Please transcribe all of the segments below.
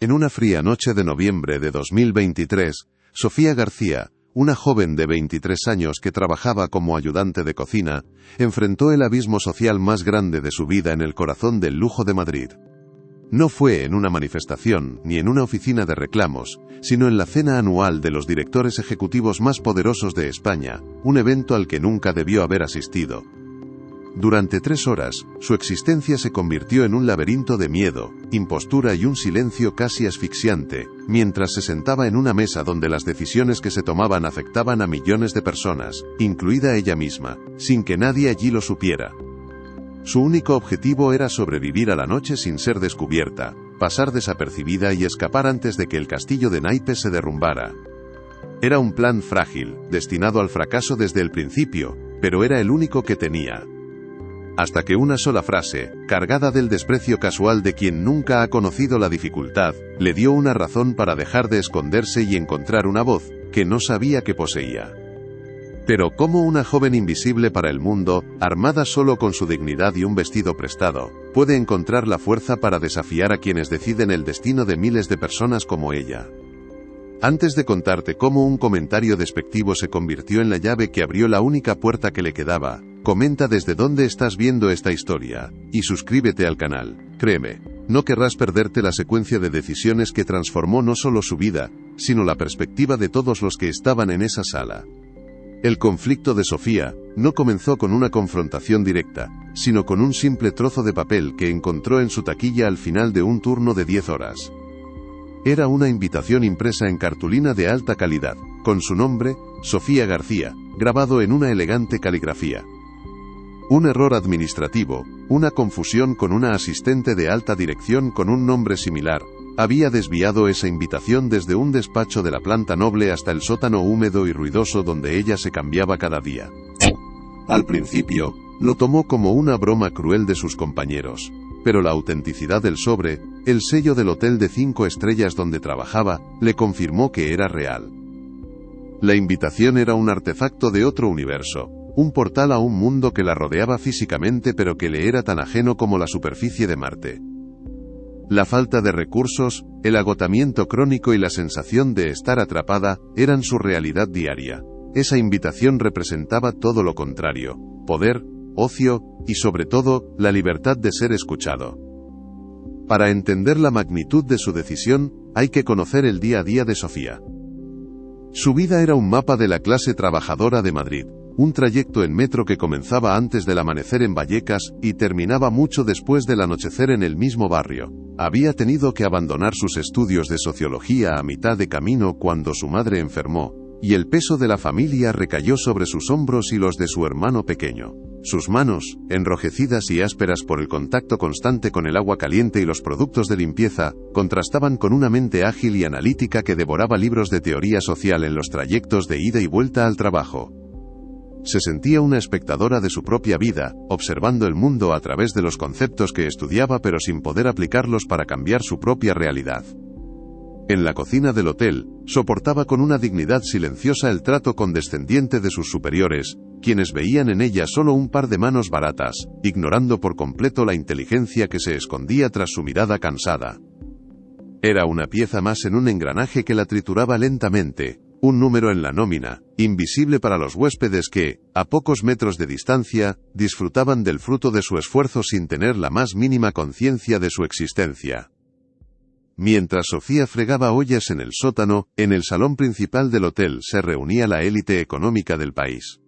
En una fría noche de noviembre de 2023, Sofía García, una joven de 23 años que trabajaba como ayudante de cocina, enfrentó el abismo social más grande de su vida en el corazón del lujo de Madrid. No fue en una manifestación, ni en una oficina de reclamos, sino en la cena anual de los directores ejecutivos más poderosos de España, un evento al que nunca debió haber asistido. Durante 3 horas, su existencia se convirtió en un laberinto de miedo, impostura y un silencio casi asfixiante, mientras se sentaba en una mesa donde las decisiones que se tomaban afectaban a millones de personas, incluida ella misma, sin que nadie allí lo supiera. Su único objetivo era sobrevivir a la noche sin ser descubierta, pasar desapercibida y escapar antes de que el castillo de naipes se derrumbara. Era un plan frágil, destinado al fracaso desde el principio, pero era el único que tenía. Hasta que una sola frase, cargada del desprecio casual de quien nunca ha conocido la dificultad, le dio una razón para dejar de esconderse y encontrar una voz que no sabía que poseía. Pero ¿cómo una joven invisible para el mundo, armada solo con su dignidad y un vestido prestado, puede encontrar la fuerza para desafiar a quienes deciden el destino de miles de personas como ella? Antes de contarte cómo un comentario despectivo se convirtió en la llave que abrió la única puerta que le quedaba, comenta desde dónde estás viendo esta historia, y suscríbete al canal. Créeme, no querrás perderte la secuencia de decisiones que transformó no solo su vida, sino la perspectiva de todos los que estaban en esa sala. El conflicto de Sofía no comenzó con una confrontación directa, sino con un simple trozo de papel que encontró en su taquilla al final de un turno de 10 horas. Era una invitación impresa en cartulina de alta calidad, con su nombre, Sofía García, grabado en una elegante caligrafía. Un error administrativo, una confusión con una asistente de alta dirección con un nombre similar, había desviado esa invitación desde un despacho de la planta noble hasta el sótano húmedo y ruidoso donde ella se cambiaba cada día. Al principio, lo tomó como una broma cruel de sus compañeros, pero la autenticidad del sobre, el sello del hotel de 5 estrellas donde trabajaba, le confirmó que era real. La invitación era un artefacto de otro universo, un portal a un mundo que la rodeaba físicamente pero que le era tan ajeno como la superficie de Marte. La falta de recursos, el agotamiento crónico y la sensación de estar atrapada, eran su realidad diaria. Esa invitación representaba todo lo contrario: poder, ocio, y sobre todo, la libertad de ser escuchado. Para entender la magnitud de su decisión, hay que conocer el día a día de Sofía. Su vida era un mapa de la clase trabajadora de Madrid, un trayecto en metro que comenzaba antes del amanecer en Vallecas y terminaba mucho después del anochecer en el mismo barrio. Había tenido que abandonar sus estudios de sociología a mitad de camino cuando su madre enfermó, y el peso de la familia recayó sobre sus hombros y los de su hermano pequeño. Sus manos, enrojecidas y ásperas por el contacto constante con el agua caliente y los productos de limpieza, contrastaban con una mente ágil y analítica que devoraba libros de teoría social en los trayectos de ida y vuelta al trabajo. Se sentía una espectadora de su propia vida, observando el mundo a través de los conceptos que estudiaba pero sin poder aplicarlos para cambiar su propia realidad. En la cocina del hotel, soportaba con una dignidad silenciosa el trato condescendiente de sus superiores, quienes veían en ella solo un par de manos baratas, ignorando por completo la inteligencia que se escondía tras su mirada cansada. Era una pieza más en un engranaje que la trituraba lentamente, un número en la nómina, invisible para los huéspedes que, a pocos metros de distancia, disfrutaban del fruto de su esfuerzo sin tener la más mínima conciencia de su existencia. Mientras Sofía fregaba ollas en el sótano, en el salón principal del hotel se reunía la élite económica del país.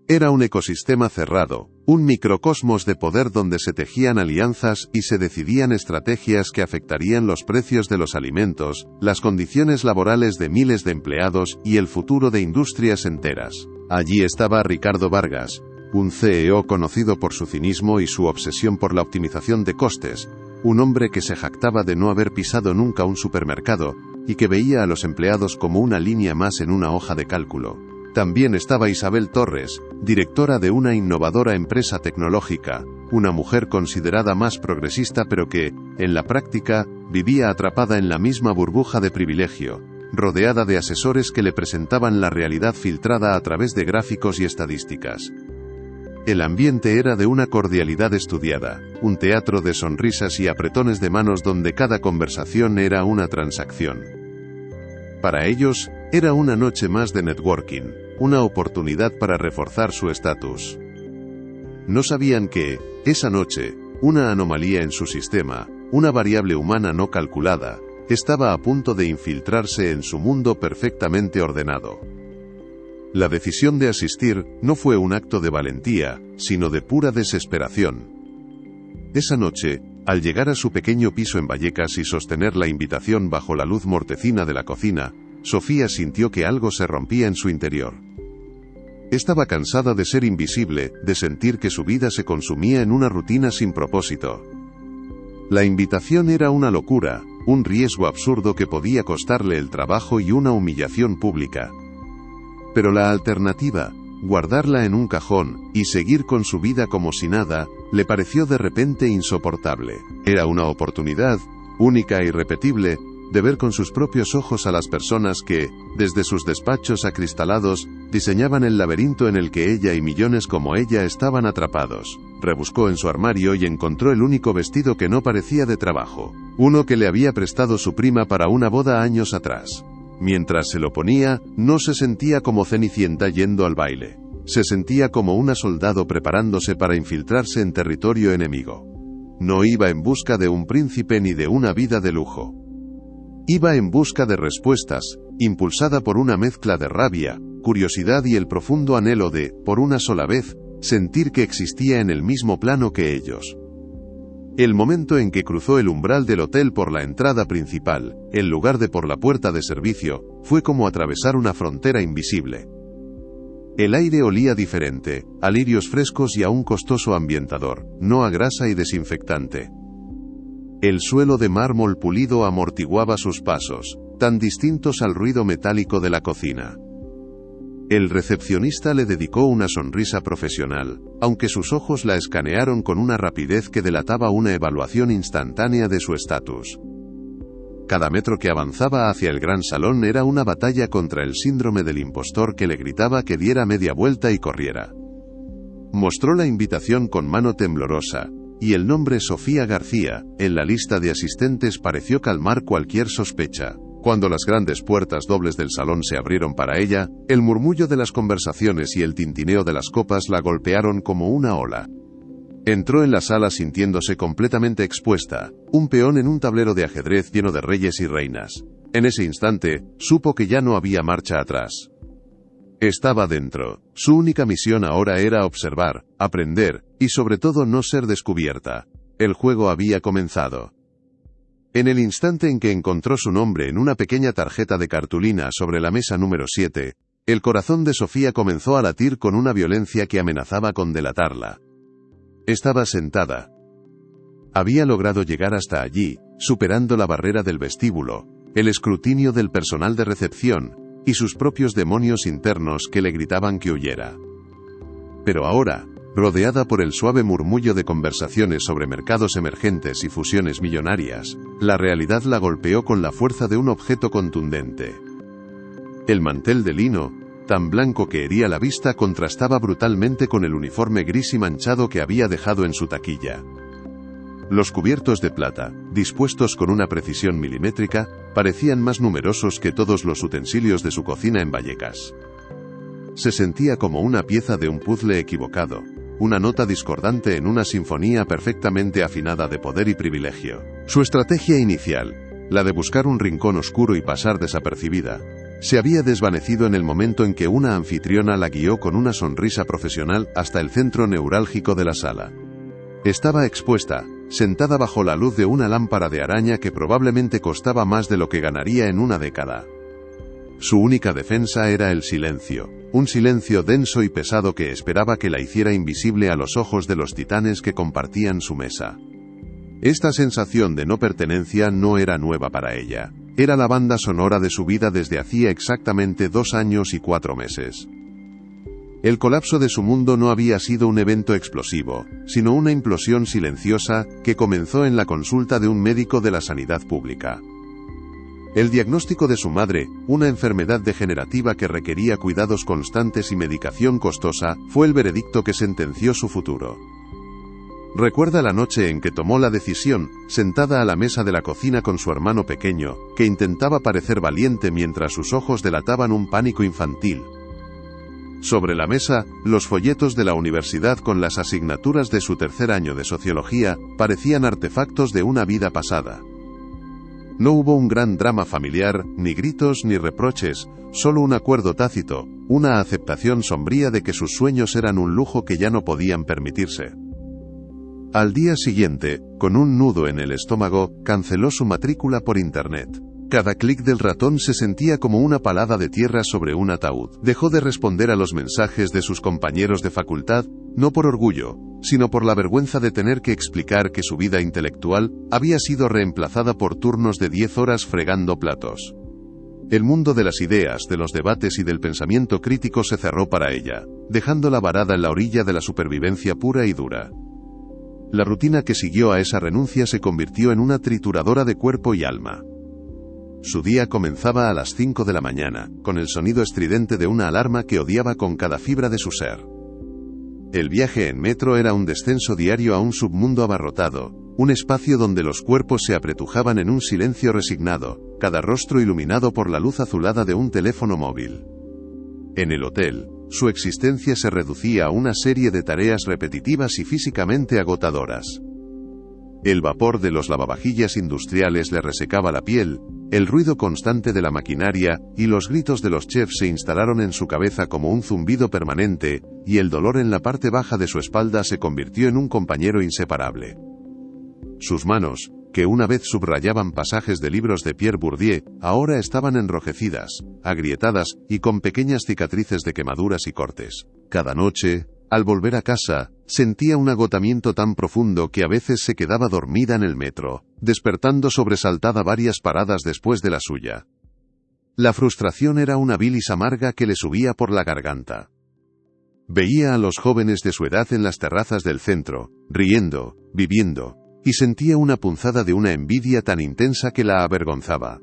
Era un ecosistema cerrado, un microcosmos de poder donde se tejían alianzas y se decidían estrategias que afectarían los precios de los alimentos, las condiciones laborales de miles de empleados y el futuro de industrias enteras. Allí estaba Ricardo Vargas, un CEO conocido por su cinismo y su obsesión por la optimización de costes, un hombre que se jactaba de no haber pisado nunca un supermercado, y que veía a los empleados como una línea más en una hoja de cálculo. También estaba Isabel Torres, directora de una innovadora empresa tecnológica, una mujer considerada más progresista pero que, en la práctica, vivía atrapada en la misma burbuja de privilegio, rodeada de asesores que le presentaban la realidad filtrada a través de gráficos y estadísticas. El ambiente era de una cordialidad estudiada, un teatro de sonrisas y apretones de manos donde cada conversación era una transacción. Para ellos, era una noche más de networking, una oportunidad para reforzar su estatus. No sabían que, esa noche, una anomalía en su sistema, una variable humana no calculada, estaba a punto de infiltrarse en su mundo perfectamente ordenado. La decisión de asistir no fue un acto de valentía, sino de pura desesperación. Esa noche, al llegar a su pequeño piso en Vallecas y sostener la invitación bajo la luz mortecina de la cocina, Sofía sintió que algo se rompía en su interior. Estaba cansada de ser invisible, de sentir que su vida se consumía en una rutina sin propósito. La invitación era una locura, un riesgo absurdo que podía costarle el trabajo y una humillación pública. Pero la alternativa, guardarla en un cajón, y seguir con su vida como si nada, le pareció de repente insoportable. Era una oportunidad, única e irrepetible, de ver con sus propios ojos a las personas que, desde sus despachos acristalados, diseñaban el laberinto en el que ella y millones como ella estaban atrapados. Rebuscó en su armario y encontró el único vestido que no parecía de trabajo, uno que le había prestado su prima para una boda años atrás. Mientras se lo ponía, no se sentía como Cenicienta yendo al baile. Se sentía como una soldado preparándose para infiltrarse en territorio enemigo. No iba en busca de un príncipe ni de una vida de lujo. Iba en busca de respuestas, impulsada por una mezcla de rabia, curiosidad y el profundo anhelo de, por una sola vez, sentir que existía en el mismo plano que ellos. El momento en que cruzó el umbral del hotel por la entrada principal, en lugar de por la puerta de servicio, fue como atravesar una frontera invisible. El aire olía diferente, a lirios frescos y a un costoso ambientador, no a grasa y desinfectante. El suelo de mármol pulido amortiguaba sus pasos, tan distintos al ruido metálico de la cocina. El recepcionista le dedicó una sonrisa profesional, aunque sus ojos la escanearon con una rapidez que delataba una evaluación instantánea de su estatus. Cada metro que avanzaba hacia el gran salón era una batalla contra el síndrome del impostor que le gritaba que diera media vuelta y corriera. Mostró la invitación con mano temblorosa, y el nombre Sofía García, en la lista de asistentes pareció calmar cualquier sospecha. Cuando las grandes puertas dobles del salón se abrieron para ella, el murmullo de las conversaciones y el tintineo de las copas la golpearon como una ola. Entró en la sala sintiéndose completamente expuesta, un peón en un tablero de ajedrez lleno de reyes y reinas. En ese instante, supo que ya no había marcha atrás. Estaba dentro. Su única misión ahora era observar, aprender, y sobre todo no ser descubierta. El juego había comenzado. En el instante en que encontró su nombre en una pequeña tarjeta de cartulina sobre la mesa número 7, el corazón de Sofía comenzó a latir con una violencia que amenazaba con delatarla. Estaba sentada. Había logrado llegar hasta allí, superando la barrera del vestíbulo, el escrutinio del personal de recepción, y sus propios demonios internos que le gritaban que huyera. Pero ahora, rodeada por el suave murmullo de conversaciones sobre mercados emergentes y fusiones millonarias, la realidad la golpeó con la fuerza de un objeto contundente. El mantel de lino, tan blanco que hería la vista, contrastaba brutalmente con el uniforme gris y manchado que había dejado en su taquilla. Los cubiertos de plata, dispuestos con una precisión milimétrica, parecían más numerosos que todos los utensilios de su cocina en Vallecas. Se sentía como una pieza de un puzzle equivocado, una nota discordante en una sinfonía perfectamente afinada de poder y privilegio. Su estrategia inicial, la de buscar un rincón oscuro y pasar desapercibida, se había desvanecido en el momento en que una anfitriona la guió con una sonrisa profesional hasta el centro neurálgico de la sala. Estaba expuesta, sentada bajo la luz de una lámpara de araña que probablemente costaba más de lo que ganaría en una década. Su única defensa era el silencio, un silencio denso y pesado que esperaba que la hiciera invisible a los ojos de los titanes que compartían su mesa. Esta sensación de no pertenencia no era nueva para ella, era la banda sonora de su vida desde hacía exactamente 2 años y 4 meses. El colapso de su mundo no había sido un evento explosivo, sino una implosión silenciosa que comenzó en la consulta de un médico de la sanidad pública. El diagnóstico de su madre, una enfermedad degenerativa que requería cuidados constantes y medicación costosa, fue el veredicto que sentenció su futuro. Recuerda la noche en que tomó la decisión, sentada a la mesa de la cocina con su hermano pequeño, que intentaba parecer valiente mientras sus ojos delataban un pánico infantil. Sobre la mesa, los folletos de la universidad con las asignaturas de su tercer año de sociología, parecían artefactos de una vida pasada. No hubo un gran drama familiar, ni gritos ni reproches, solo un acuerdo tácito, una aceptación sombría de que sus sueños eran un lujo que ya no podían permitirse. Al día siguiente, con un nudo en el estómago, canceló su matrícula por internet. Cada clic del ratón se sentía como una palada de tierra sobre un ataúd. Dejó de responder a los mensajes de sus compañeros de facultad, no por orgullo, sino por la vergüenza de tener que explicar que su vida intelectual había sido reemplazada por turnos de 10 horas fregando platos. El mundo de las ideas, de los debates y del pensamiento crítico se cerró para ella, dejándola varada en la orilla de la supervivencia pura y dura. La rutina que siguió a esa renuncia se convirtió en una trituradora de cuerpo y alma. Su día comenzaba a las 5 de la mañana, con el sonido estridente de una alarma que odiaba con cada fibra de su ser. El viaje en metro era un descenso diario a un submundo abarrotado, un espacio donde los cuerpos se apretujaban en un silencio resignado, cada rostro iluminado por la luz azulada de un teléfono móvil. En el hotel, su existencia se reducía a una serie de tareas repetitivas y físicamente agotadoras. El vapor de los lavavajillas industriales le resecaba la piel, el ruido constante de la maquinaria y los gritos de los chefs se instalaron en su cabeza como un zumbido permanente, y el dolor en la parte baja de su espalda se convirtió en un compañero inseparable. Sus manos, que una vez subrayaban pasajes de libros de Pierre Bourdieu, ahora estaban enrojecidas, agrietadas y con pequeñas cicatrices de quemaduras y cortes. Cada noche, al volver a casa, sentía un agotamiento tan profundo que a veces se quedaba dormida en el metro, despertando sobresaltada varias paradas después de la suya. La frustración era una bilis amarga que le subía por la garganta. Veía a los jóvenes de su edad en las terrazas del centro, riendo, viviendo, y sentía una punzada de una envidia tan intensa que la avergonzaba.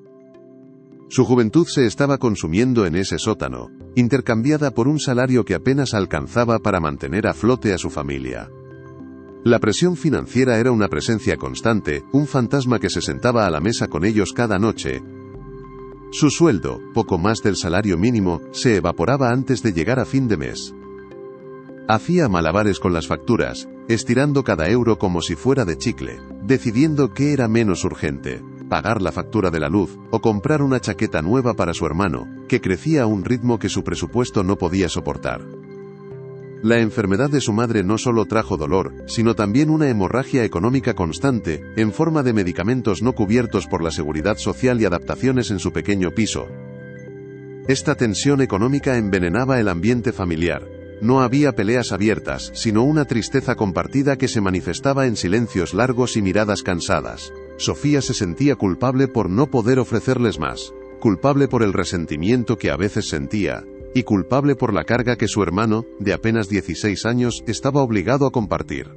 Su juventud se estaba consumiendo en ese sótano, intercambiada por un salario que apenas alcanzaba para mantener a flote a su familia. La presión financiera era una presencia constante, un fantasma que se sentaba a la mesa con ellos cada noche. Su sueldo, poco más del salario mínimo, se evaporaba antes de llegar a fin de mes. Hacía malabares con las facturas, estirando cada euro como si fuera de chicle, decidiendo qué era menos urgente: pagar la factura de la luz, o comprar una chaqueta nueva para su hermano, que crecía a un ritmo que su presupuesto no podía soportar. La enfermedad de su madre no solo trajo dolor, sino también una hemorragia económica constante, en forma de medicamentos no cubiertos por la seguridad social y adaptaciones en su pequeño piso. Esta tensión económica envenenaba el ambiente familiar. No había peleas abiertas, sino una tristeza compartida que se manifestaba en silencios largos y miradas cansadas. Sofía se sentía culpable por no poder ofrecerles más, culpable por el resentimiento que a veces sentía, y culpable por la carga que su hermano, de apenas 16 años, estaba obligado a compartir.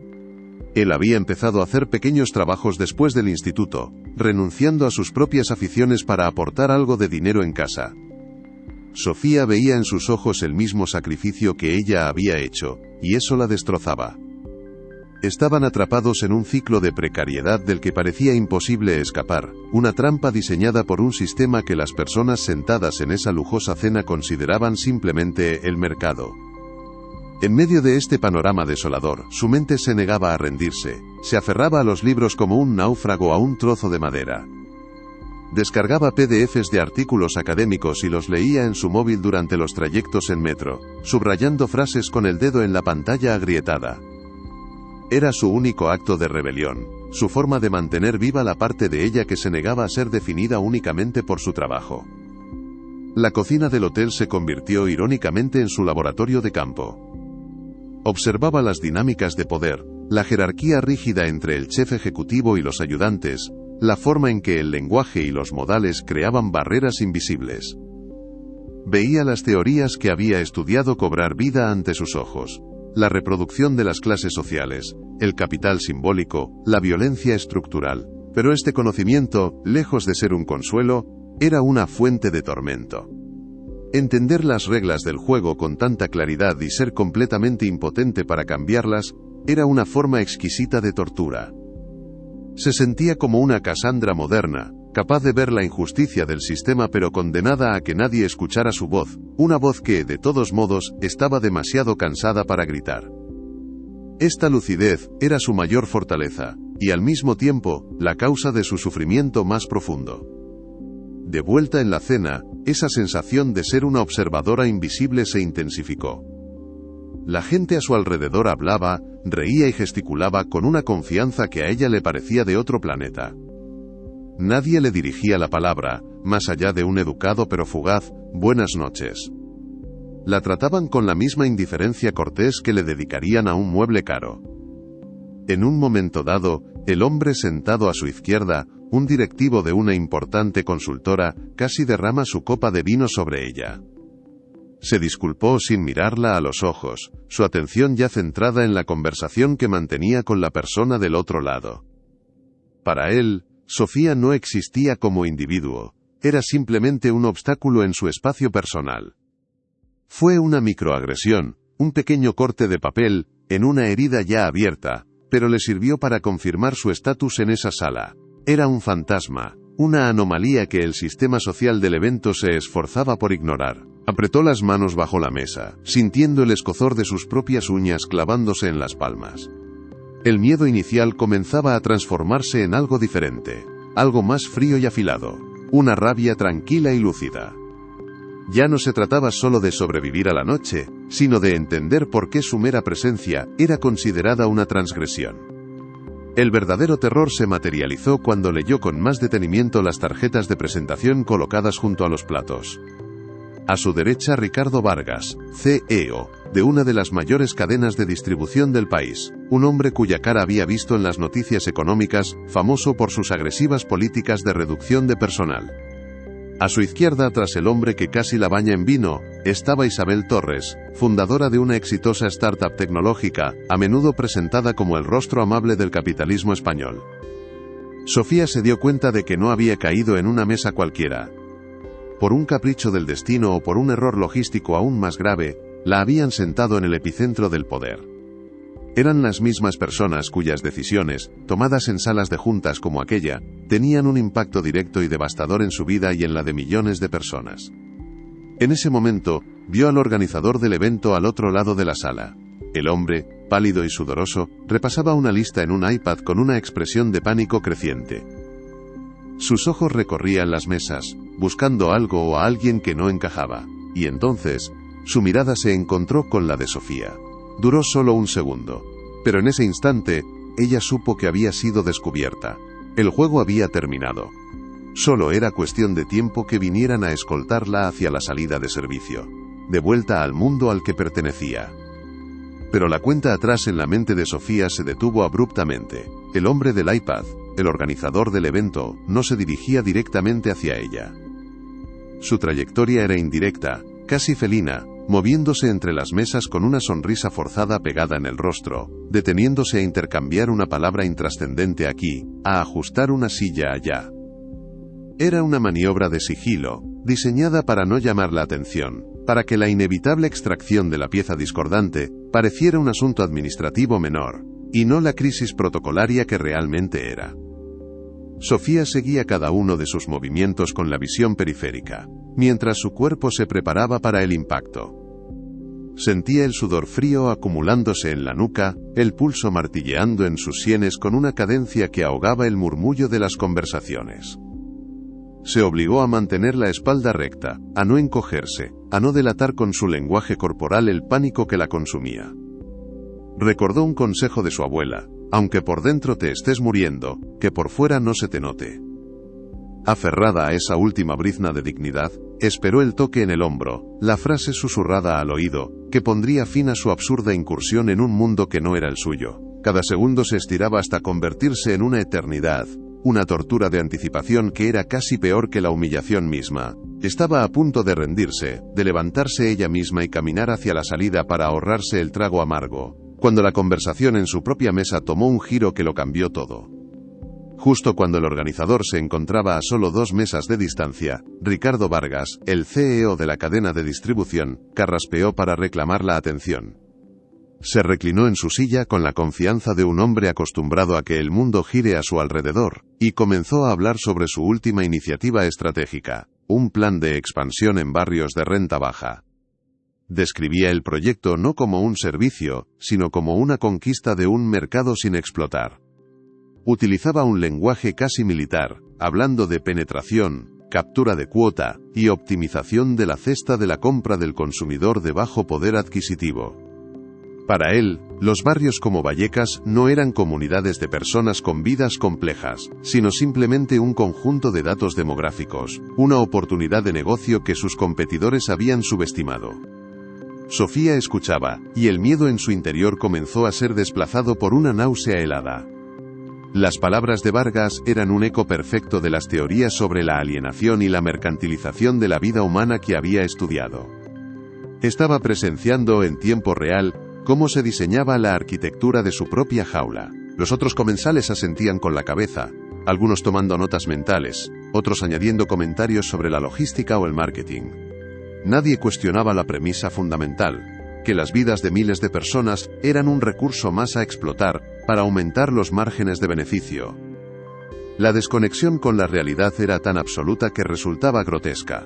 Él había empezado a hacer pequeños trabajos después del instituto, renunciando a sus propias aficiones para aportar algo de dinero en casa. Sofía veía en sus ojos el mismo sacrificio que ella había hecho, y eso la destrozaba. Estaban atrapados en un ciclo de precariedad del que parecía imposible escapar, una trampa diseñada por un sistema que las personas sentadas en esa lujosa cena consideraban simplemente el mercado. En medio de este panorama desolador, su mente se negaba a rendirse, se aferraba a los libros como un náufrago a un trozo de madera. Descargaba PDFs de artículos académicos y los leía en su móvil durante los trayectos en metro, subrayando frases con el dedo en la pantalla agrietada. Era su único acto de rebelión, su forma de mantener viva la parte de ella que se negaba a ser definida únicamente por su trabajo. La cocina del hotel se convirtió irónicamente en su laboratorio de campo. Observaba las dinámicas de poder, la jerarquía rígida entre el chef ejecutivo y los ayudantes, la forma en que el lenguaje y los modales creaban barreras invisibles. Veía las teorías que había estudiado cobrar vida ante sus ojos: la reproducción de las clases sociales, el capital simbólico, la violencia estructural. Pero este conocimiento, lejos de ser un consuelo, era una fuente de tormento. Entender las reglas del juego con tanta claridad y ser completamente impotente para cambiarlas, era una forma exquisita de tortura. Se sentía como una Cassandra moderna, capaz de ver la injusticia del sistema pero condenada a que nadie escuchara su voz, una voz que, de todos modos, estaba demasiado cansada para gritar. Esta lucidez era su mayor fortaleza, y al mismo tiempo, la causa de su sufrimiento más profundo. De vuelta en la cena, esa sensación de ser una observadora invisible se intensificó. La gente a su alrededor hablaba, reía y gesticulaba con una confianza que a ella le parecía de otro planeta. Nadie le dirigía la palabra, más allá de un educado pero fugaz, buenas noches. La trataban con la misma indiferencia cortés que le dedicarían a un mueble caro. En un momento dado, el hombre sentado a su izquierda, un directivo de una importante consultora, casi derrama su copa de vino sobre ella. Se disculpó sin mirarla a los ojos, su atención ya centrada en la conversación que mantenía con la persona del otro lado. Para él, Sofía no existía como individuo, era simplemente un obstáculo en su espacio personal. Fue una microagresión, un pequeño corte de papel, en una herida ya abierta, pero le sirvió para confirmar su estatus en esa sala. Era un fantasma, una anomalía que el sistema social del evento se esforzaba por ignorar. Apretó las manos bajo la mesa, sintiendo el escozor de sus propias uñas clavándose en las palmas. El miedo inicial comenzaba a transformarse en algo diferente, algo más frío y afilado, una rabia tranquila y lúcida. Ya no se trataba solo de sobrevivir a la noche, sino de entender por qué su mera presencia era considerada una transgresión. El verdadero terror se materializó cuando leyó con más detenimiento las tarjetas de presentación colocadas junto a los platos. A su derecha Ricardo Vargas, CEO, de una de las mayores cadenas de distribución del país, un hombre cuya cara había visto en las noticias económicas, famoso por sus agresivas políticas de reducción de personal. A su izquierda, tras el hombre que casi la baña en vino, estaba Isabel Torres, fundadora de una exitosa startup tecnológica, a menudo presentada como el rostro amable del capitalismo español. Sofía se dio cuenta de que no había caído en una mesa cualquiera. Por un capricho del destino o por un error logístico aún más grave, la habían sentado en el epicentro del poder. Eran las mismas personas cuyas decisiones, tomadas en salas de juntas como aquella, tenían un impacto directo y devastador en su vida y en la de millones de personas. En ese momento, vio al organizador del evento al otro lado de la sala. El hombre, pálido y sudoroso, repasaba una lista en un iPad con una expresión de pánico creciente. Sus ojos recorrían las mesas, buscando algo o a alguien que no encajaba, y entonces, su mirada se encontró con la de Sofía. Duró solo un segundo, pero en ese instante, ella supo que había sido descubierta. El juego había terminado. Solo era cuestión de tiempo que vinieran a escoltarla hacia la salida de servicio, de vuelta al mundo al que pertenecía. Pero la cuenta atrás en la mente de Sofía se detuvo abruptamente. El hombre del iPad, el organizador del evento, no se dirigía directamente hacia ella. Su trayectoria era indirecta, casi felina, moviéndose entre las mesas con una sonrisa forzada pegada en el rostro, deteniéndose a intercambiar una palabra intrascendente aquí, a ajustar una silla allá. Era una maniobra de sigilo, diseñada para no llamar la atención, para que la inevitable extracción de la pieza discordante pareciera un asunto administrativo menor, y no la crisis protocolaria que realmente era. Sofía seguía cada uno de sus movimientos con la visión periférica, mientras su cuerpo se preparaba para el impacto. Sentía el sudor frío acumulándose en la nuca, el pulso martilleando en sus sienes con una cadencia que ahogaba el murmullo de las conversaciones. Se obligó a mantener la espalda recta, a no encogerse, a no delatar con su lenguaje corporal el pánico que la consumía. Recordó un consejo de su abuela: aunque por dentro te estés muriendo, que por fuera no se te note. Aferrada a esa última brizna de dignidad, esperó el toque en el hombro, la frase susurrada al oído, que pondría fin a su absurda incursión en un mundo que no era el suyo. Cada segundo se estiraba hasta convertirse en una eternidad, una tortura de anticipación que era casi peor que la humillación misma. Estaba a punto de rendirse, de levantarse ella misma y caminar hacia la salida para ahorrarse el trago amargo, cuando la conversación en su propia mesa tomó un giro que lo cambió todo. Justo cuando el organizador se encontraba a solo 2 mesas de distancia, Ricardo Vargas, el CEO de la cadena de distribución, carraspeó para reclamar la atención. Se reclinó en su silla con la confianza de un hombre acostumbrado a que el mundo gire a su alrededor, y comenzó a hablar sobre su última iniciativa estratégica, un plan de expansión en barrios de renta baja. Describía el proyecto no como un servicio, sino como una conquista de un mercado sin explotar. Utilizaba un lenguaje casi militar, hablando de penetración, captura de cuota, y optimización de la cesta de la compra del consumidor de bajo poder adquisitivo. Para él, los barrios como Vallecas no eran comunidades de personas con vidas complejas, sino simplemente un conjunto de datos demográficos, una oportunidad de negocio que sus competidores habían subestimado. Sofía escuchaba, y el miedo en su interior comenzó a ser desplazado por una náusea helada. Las palabras de Vargas eran un eco perfecto de las teorías sobre la alienación y la mercantilización de la vida humana que había estudiado. Estaba presenciando en tiempo real cómo se diseñaba la arquitectura de su propia jaula. Los otros comensales asentían con la cabeza, algunos tomando notas mentales, otros añadiendo comentarios sobre la logística o el marketing. Nadie cuestionaba la premisa fundamental, que las vidas de miles de personas eran un recurso más a explotar para aumentar los márgenes de beneficio. La desconexión con la realidad era tan absoluta que resultaba grotesca.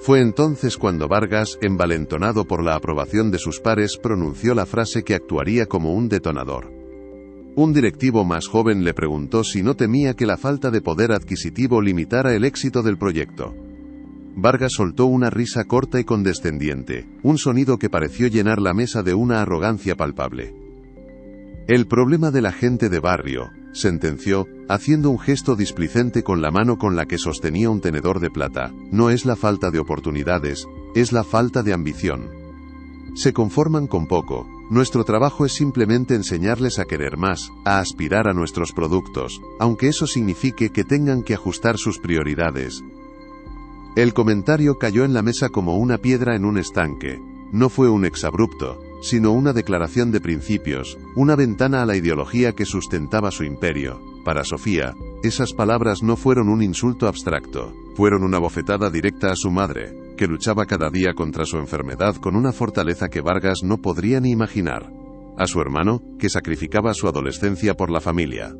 Fue entonces cuando Vargas, envalentonado por la aprobación de sus pares, pronunció la frase que actuaría como un detonador. Un directivo más joven le preguntó si no temía que la falta de poder adquisitivo limitara el éxito del proyecto. Vargas soltó una risa corta y condescendiente, un sonido que pareció llenar la mesa de una arrogancia palpable. El problema de la gente de barrio, sentenció, haciendo un gesto displicente con la mano con la que sostenía un tenedor de plata, no es la falta de oportunidades, es la falta de ambición. Se conforman con poco, nuestro trabajo es simplemente enseñarles a querer más, a aspirar a nuestros productos, aunque eso signifique que tengan que ajustar sus prioridades. El comentario cayó en la mesa como una piedra en un estanque. No fue un exabrupto, sino una declaración de principios, una ventana a la ideología que sustentaba su imperio. Para Sofía, esas palabras no fueron un insulto abstracto, fueron una bofetada directa a su madre, que luchaba cada día contra su enfermedad con una fortaleza que Vargas no podría ni imaginar. A su hermano, que sacrificaba su adolescencia por la familia.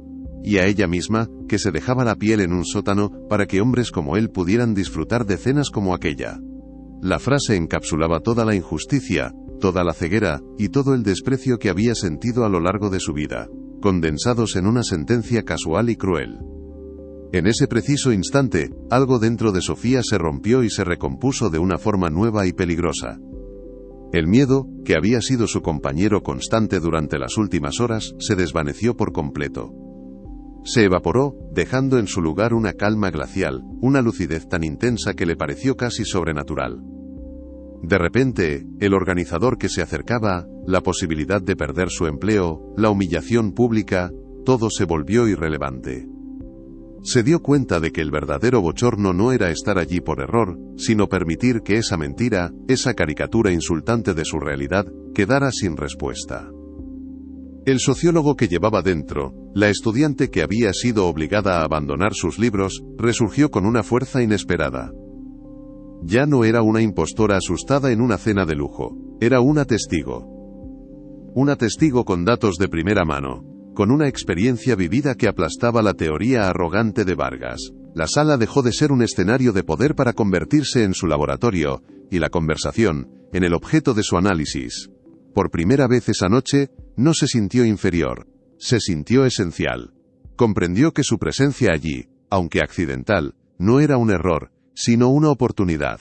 Y a ella misma, que se dejaba la piel en un sótano para que hombres como él pudieran disfrutar de cenas como aquella. La frase encapsulaba toda la injusticia, toda la ceguera, y todo el desprecio que había sentido a lo largo de su vida, condensados en una sentencia casual y cruel. En ese preciso instante, algo dentro de Sofía se rompió y se recompuso de una forma nueva y peligrosa. El miedo, que había sido su compañero constante durante las últimas horas, se desvaneció por completo. Se evaporó, dejando en su lugar una calma glacial, una lucidez tan intensa que le pareció casi sobrenatural. De repente, el organizador que se acercaba, la posibilidad de perder su empleo, la humillación pública, todo se volvió irrelevante. Se dio cuenta de que el verdadero bochorno no era estar allí por error, sino permitir que esa mentira, esa caricatura insultante de su realidad, quedara sin respuesta. El sociólogo que llevaba dentro, la estudiante que había sido obligada a abandonar sus libros, resurgió con una fuerza inesperada. Ya no era una impostora asustada en una cena de lujo, era una testigo. Una testigo con datos de primera mano, con una experiencia vivida que aplastaba la teoría arrogante de Vargas. La sala dejó de ser un escenario de poder para convertirse en su laboratorio, y la conversación, en el objeto de su análisis. Por primera vez esa noche, no se sintió inferior, se sintió esencial. Comprendió que su presencia allí, aunque accidental, no era un error, sino una oportunidad.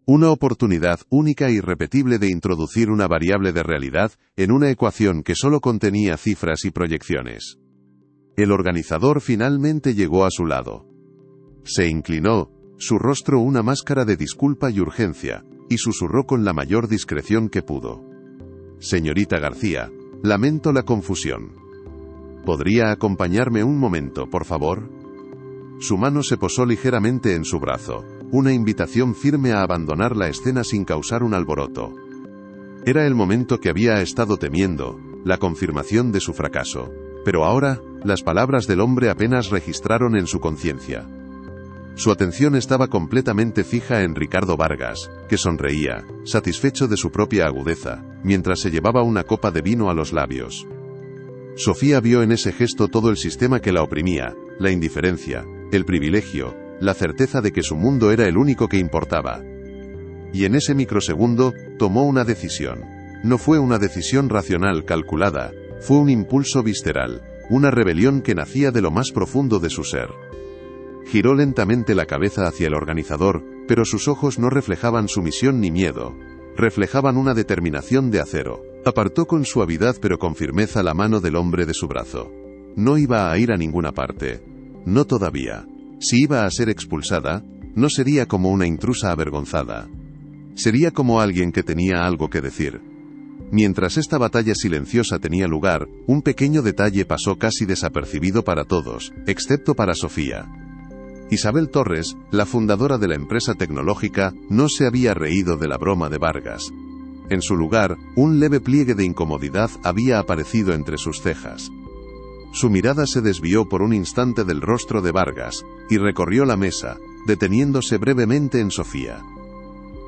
Una oportunidad única e irrepetible de introducir una variable de realidad en una ecuación que solo contenía cifras y proyecciones. El organizador finalmente llegó a su lado. Se inclinó, su rostro una máscara de disculpa y urgencia, y susurró con la mayor discreción que pudo. Señorita García, lamento la confusión. ¿Podría acompañarme un momento, por favor? Su mano se posó ligeramente en su brazo, una invitación firme a abandonar la escena sin causar un alboroto. Era el momento que había estado temiendo, la confirmación de su fracaso. Pero ahora, las palabras del hombre apenas registraron en su conciencia. Su atención estaba completamente fija en Ricardo Vargas, que sonreía, satisfecho de su propia agudeza, mientras se llevaba una copa de vino a los labios. Sofía vio en ese gesto todo el sistema que la oprimía, la indiferencia, el privilegio, la certeza de que su mundo era el único que importaba. Y en ese microsegundo, tomó una decisión. No fue una decisión racional calculada, fue un impulso visceral, una rebelión que nacía de lo más profundo de su ser. Giró lentamente la cabeza hacia el organizador, pero sus ojos no reflejaban sumisión ni miedo, reflejaban una determinación de acero. Apartó con suavidad pero con firmeza la mano del hombre de su brazo. No iba a ir a ninguna parte. No todavía. Si iba a ser expulsada, no sería como una intrusa avergonzada. Sería como alguien que tenía algo que decir. Mientras esta batalla silenciosa tenía lugar, un pequeño detalle pasó casi desapercibido para todos, excepto para Sofía. Isabel Torres, la fundadora de la empresa tecnológica, no se había reído de la broma de Vargas. En su lugar, un leve pliegue de incomodidad había aparecido entre sus cejas. Su mirada se desvió por un instante del rostro de Vargas, y recorrió la mesa, deteniéndose brevemente en Sofía.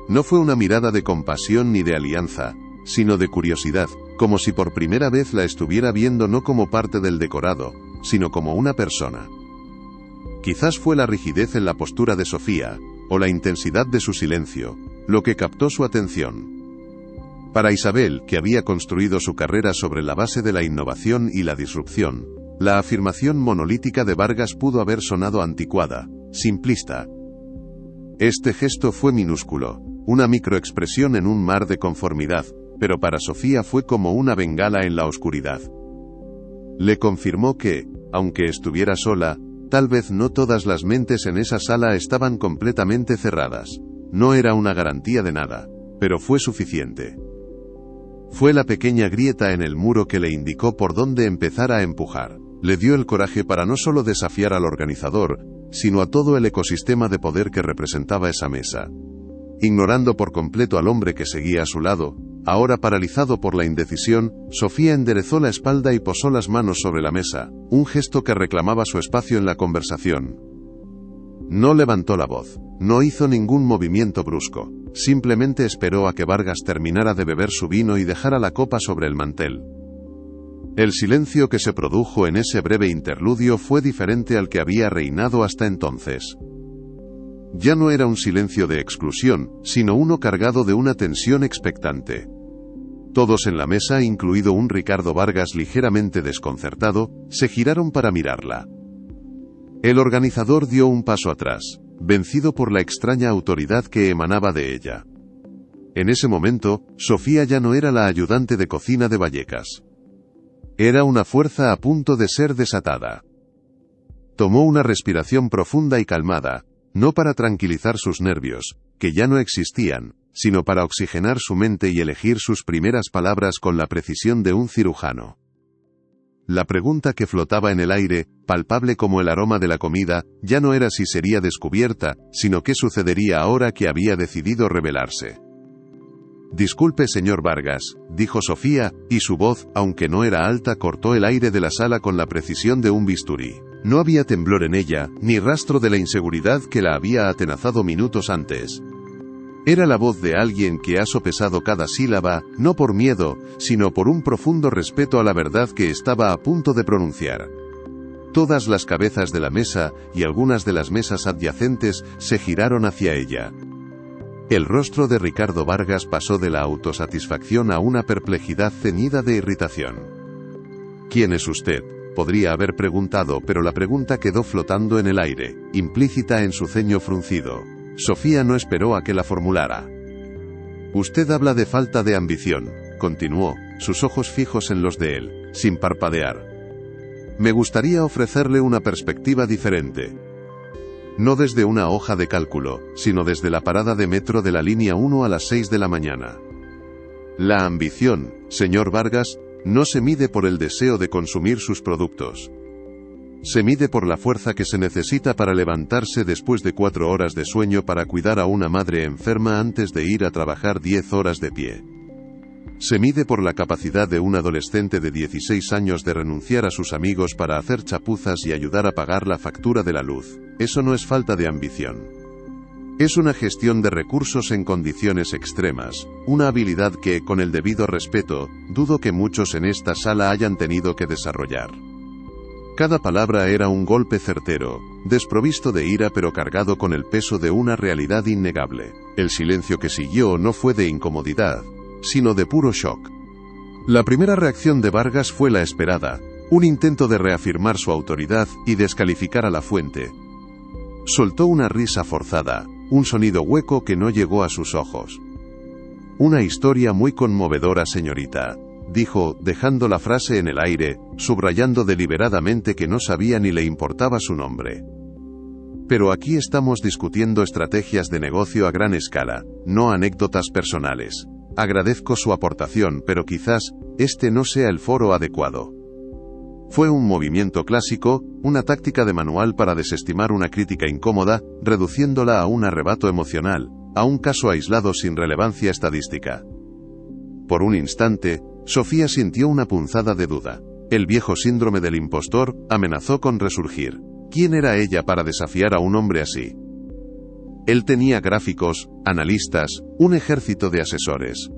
No fue una mirada de compasión ni de alianza, sino de curiosidad, como si por primera vez la estuviera viendo no como parte del decorado, sino como una persona. Quizás fue la rigidez en la postura de Sofía, o la intensidad de su silencio, lo que captó su atención. Para Isabel, que había construido su carrera sobre la base de la innovación y la disrupción, la afirmación monolítica de Vargas pudo haber sonado anticuada, simplista. Este gesto fue minúsculo, una microexpresión en un mar de conformidad, pero para Sofía fue como una bengala en la oscuridad. Le confirmó que, aunque estuviera sola, tal vez no todas las mentes en esa sala estaban completamente cerradas. No era una garantía de nada, pero fue suficiente. Fue la pequeña grieta en el muro que le indicó por dónde empezar a empujar. Le dio el coraje para no solo desafiar al organizador, sino a todo el ecosistema de poder que representaba esa mesa. Ignorando por completo al hombre que seguía a su lado, ahora paralizado por la indecisión, Sofía enderezó la espalda y posó las manos sobre la mesa, un gesto que reclamaba su espacio en la conversación. No levantó la voz, no hizo ningún movimiento brusco, simplemente esperó a que Vargas terminara de beber su vino y dejara la copa sobre el mantel. El silencio que se produjo en ese breve interludio fue diferente al que había reinado hasta entonces. Ya no era un silencio de exclusión, sino uno cargado de una tensión expectante. Todos en la mesa, incluido un Ricardo Vargas ligeramente desconcertado, se giraron para mirarla. El organizador dio un paso atrás, vencido por la extraña autoridad que emanaba de ella. En ese momento, Sofía ya no era la ayudante de cocina de Vallecas. Era una fuerza a punto de ser desatada. Tomó una respiración profunda y calmada, no para tranquilizar sus nervios, que ya no existían, sino para oxigenar su mente y elegir sus primeras palabras con la precisión de un cirujano. La pregunta que flotaba en el aire, palpable como el aroma de la comida, ya no era si sería descubierta, sino qué sucedería ahora que había decidido revelarse. «Disculpe, señor Vargas», dijo Sofía, y su voz, aunque no era alta, cortó el aire de la sala con la precisión de un bisturí. No había temblor en ella, ni rastro de la inseguridad que la había atenazado minutos antes. Era la voz de alguien que ha sopesado cada sílaba, no por miedo, sino por un profundo respeto a la verdad que estaba a punto de pronunciar. Todas las cabezas de la mesa, y algunas de las mesas adyacentes, se giraron hacia ella. El rostro de Ricardo Vargas pasó de la autosatisfacción a una perplejidad ceñida de irritación. «¿Quién es usted?», podría haber preguntado, pero la pregunta quedó flotando en el aire, implícita en su ceño fruncido. Sofía no esperó a que la formulara. «Usted habla de falta de ambición», continuó, sus ojos fijos en los de él, sin parpadear. «Me gustaría ofrecerle una perspectiva diferente. No desde una hoja de cálculo, sino desde la parada de metro de la línea 1 a las 6 de la mañana. La ambición, señor Vargas, no se mide por el deseo de consumir sus productos. Se mide por la fuerza que se necesita para levantarse después de 4 horas de sueño para cuidar a una madre enferma antes de ir a trabajar 10 horas de pie. Se mide por la capacidad de un adolescente de 16 años de renunciar a sus amigos para hacer chapuzas y ayudar a pagar la factura de la luz. Eso no es falta de ambición. Es una gestión de recursos en condiciones extremas, una habilidad que, con el debido respeto, dudo que muchos en esta sala hayan tenido que desarrollar. Cada palabra era un golpe certero, desprovisto de ira pero cargado con el peso de una realidad innegable. El silencio que siguió no fue de incomodidad, sino de puro shock. La primera reacción de Vargas fue la esperada, un intento de reafirmar su autoridad y descalificar a la fuente. Soltó una risa forzada, un sonido hueco que no llegó a sus ojos. Una historia muy conmovedora, señorita, dijo, dejando la frase en el aire, subrayando deliberadamente que no sabía ni le importaba su nombre. Pero aquí estamos discutiendo estrategias de negocio a gran escala, no anécdotas personales. Agradezco su aportación, pero quizás este no sea el foro adecuado. Fue un movimiento clásico, una táctica de manual para desestimar una crítica incómoda, reduciéndola a un arrebato emocional, a un caso aislado sin relevancia estadística. Por un instante, Sofía sintió una punzada de duda. El viejo síndrome del impostor amenazó con resurgir. ¿Quién era ella para desafiar a un hombre así? Él tenía gráficos, analistas, un ejército de asesores.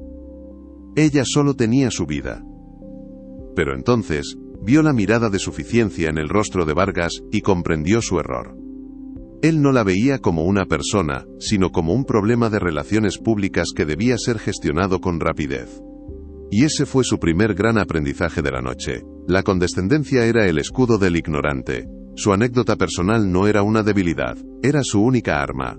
Ella solo tenía su vida. Pero entonces, vio la mirada de suficiencia en el rostro de Vargas y comprendió su error. Él no la veía como una persona, sino como un problema de relaciones públicas que debía ser gestionado con rapidez. Y ese fue su primer gran aprendizaje de la noche. La condescendencia era el escudo del ignorante. Su anécdota personal no era una debilidad, era su única arma.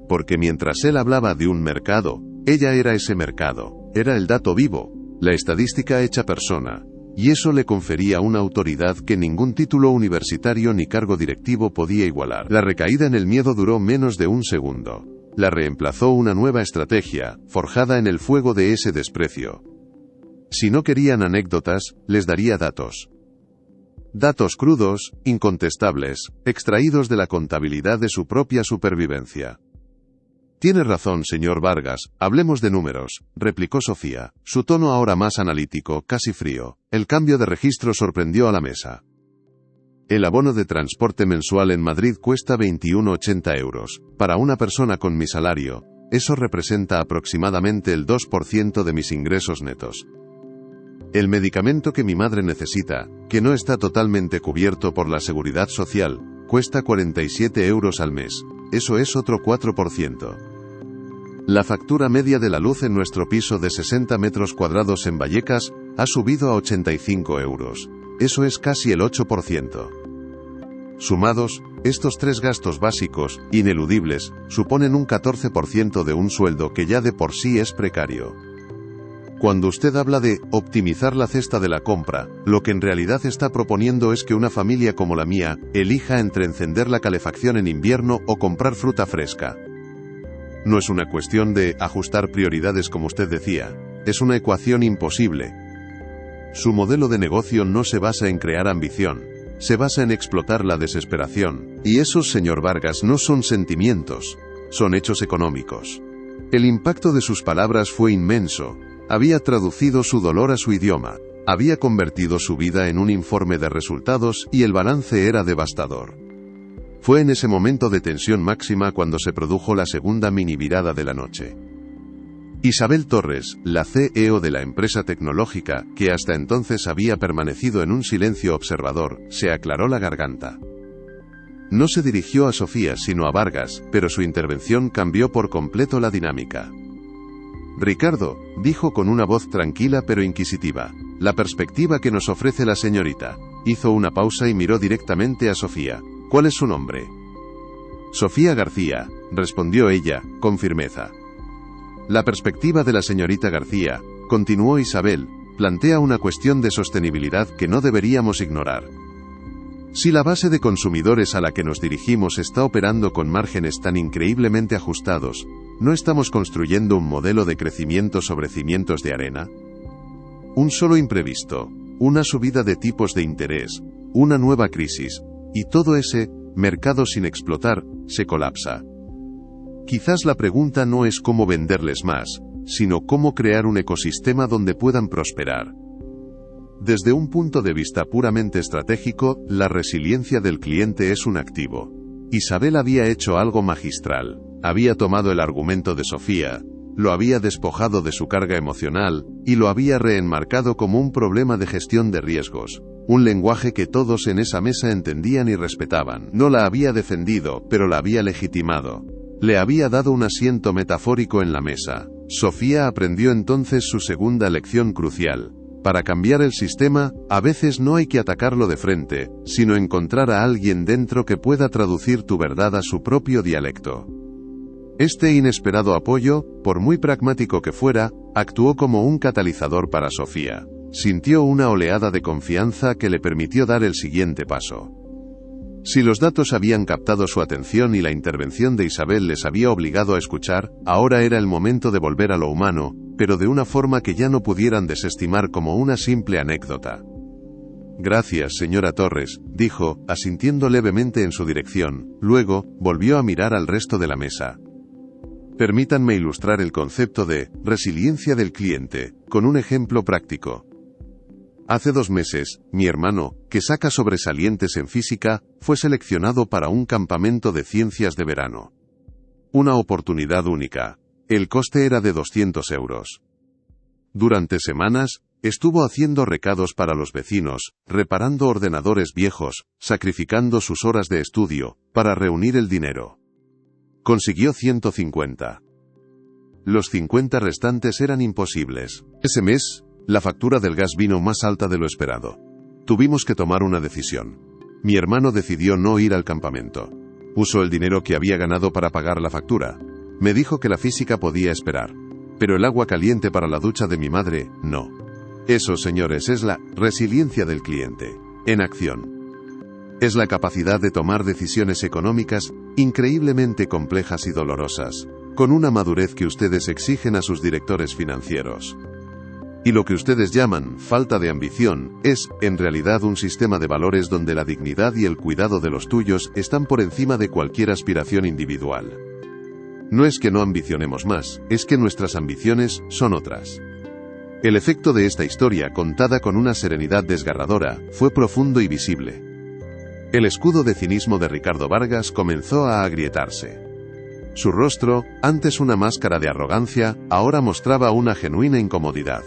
Porque mientras él hablaba de un mercado, ella era ese mercado, era el dato vivo, la estadística hecha persona. Y eso le confería una autoridad que ningún título universitario ni cargo directivo podía igualar. La recaída en el miedo duró menos de un segundo. La reemplazó una nueva estrategia, forjada en el fuego de ese desprecio. Si no querían anécdotas, les daría datos. Datos crudos, incontestables, extraídos de la contabilidad de su propia supervivencia. Tiene razón, señor Vargas, hablemos de números, replicó Sofía, su tono ahora más analítico, casi frío. El cambio de registro sorprendió a la mesa. El abono de transporte mensual en Madrid cuesta 21,80 euros. Para una persona con mi salario, eso representa aproximadamente el 2% de mis ingresos netos. El medicamento que mi madre necesita, que no está totalmente cubierto por la seguridad social, cuesta 47 euros al mes. Eso es otro 4%. La factura media de la luz en nuestro piso de 60 metros cuadrados en Vallecas ha subido a 85 euros. Eso es casi el 8%. Sumados, estos tres gastos básicos, ineludibles, suponen un 14% de un sueldo que ya de por sí es precario. Cuando usted habla de optimizar la cesta de la compra, lo que en realidad está proponiendo es que una familia como la mía elija entre encender la calefacción en invierno o comprar fruta fresca. No es una cuestión de ajustar prioridades como usted decía, es una ecuación imposible. Su modelo de negocio no se basa en crear ambición, se basa en explotar la desesperación, y esos, señor Vargas, no son sentimientos, son hechos económicos. El impacto de sus palabras fue inmenso. Había traducido su dolor a su idioma, había convertido su vida en un informe de resultados y el balance era devastador. Fue en ese momento de tensión máxima cuando se produjo la segunda mini virada de la noche. Isabel Torres, la CEO de la empresa tecnológica, que hasta entonces había permanecido en un silencio observador, se aclaró la garganta. No se dirigió a Sofía sino a Vargas, pero su intervención cambió por completo la dinámica. Ricardo, dijo con una voz tranquila pero inquisitiva, la perspectiva que nos ofrece la señorita. Hizo una pausa y miró directamente a Sofía. ¿Cuál es su nombre? Sofía García, respondió ella, con firmeza. La perspectiva de la señorita García, continuó Isabel, plantea una cuestión de sostenibilidad que no deberíamos ignorar. Si la base de consumidores a la que nos dirigimos está operando con márgenes tan increíblemente ajustados, ¿no estamos construyendo un modelo de crecimiento sobre cimientos de arena? Un solo imprevisto, una subida de tipos de interés, una nueva crisis, y todo ese mercado sin explotar se colapsa. Quizás la pregunta no es cómo venderles más, sino cómo crear un ecosistema donde puedan prosperar. Desde un punto de vista puramente estratégico, la resiliencia del cliente es un activo. Isabel había hecho algo magistral. Había tomado el argumento de Sofía, lo había despojado de su carga emocional, y lo había reenmarcado como un problema de gestión de riesgos. Un lenguaje que todos en esa mesa entendían y respetaban. No la había defendido, pero la había legitimado. Le había dado un asiento metafórico en la mesa. Sofía aprendió entonces su segunda lección crucial. Para cambiar el sistema, a veces no hay que atacarlo de frente, sino encontrar a alguien dentro que pueda traducir tu verdad a su propio dialecto. Este inesperado apoyo, por muy pragmático que fuera, actuó como un catalizador para Sofía. Sintió una oleada de confianza que le permitió dar el siguiente paso. Si los datos habían captado su atención y la intervención de Isabel les había obligado a escuchar, ahora era el momento de volver a lo humano, pero de una forma que ya no pudieran desestimar como una simple anécdota. «Gracias, señora Torres», dijo, asintiendo levemente en su dirección. Luego, volvió a mirar al resto de la mesa. Permítanme ilustrar el concepto de resiliencia del cliente, con un ejemplo práctico. Hace 2 meses, mi hermano, que saca sobresalientes en física, fue seleccionado para un campamento de ciencias de verano. Una oportunidad única. El coste era de 200 euros. Durante semanas, estuvo haciendo recados para los vecinos, reparando ordenadores viejos, sacrificando sus horas de estudio, para reunir el dinero. Consiguió 150. Los 50 restantes eran imposibles. Ese mes, la factura del gas vino más alta de lo esperado. Tuvimos que tomar una decisión. Mi hermano decidió no ir al campamento. Usó el dinero que había ganado para pagar la factura. Me dijo que la física podía esperar. Pero el agua caliente para la ducha de mi madre, no. Eso, señores, es la resiliencia del cliente, en acción. Es la capacidad de tomar decisiones económicas increíblemente complejas y dolorosas, con una madurez que ustedes exigen a sus directores financieros. Y lo que ustedes llaman falta de ambición es, en realidad, un sistema de valores donde la dignidad y el cuidado de los tuyos están por encima de cualquier aspiración individual. No es que no ambicionemos más, es que nuestras ambiciones son otras. El efecto de esta historia, contada con una serenidad desgarradora, fue profundo y visible. El escudo de cinismo de Ricardo Vargas comenzó a agrietarse. Su rostro, antes una máscara de arrogancia, ahora mostraba una genuina incomodidad.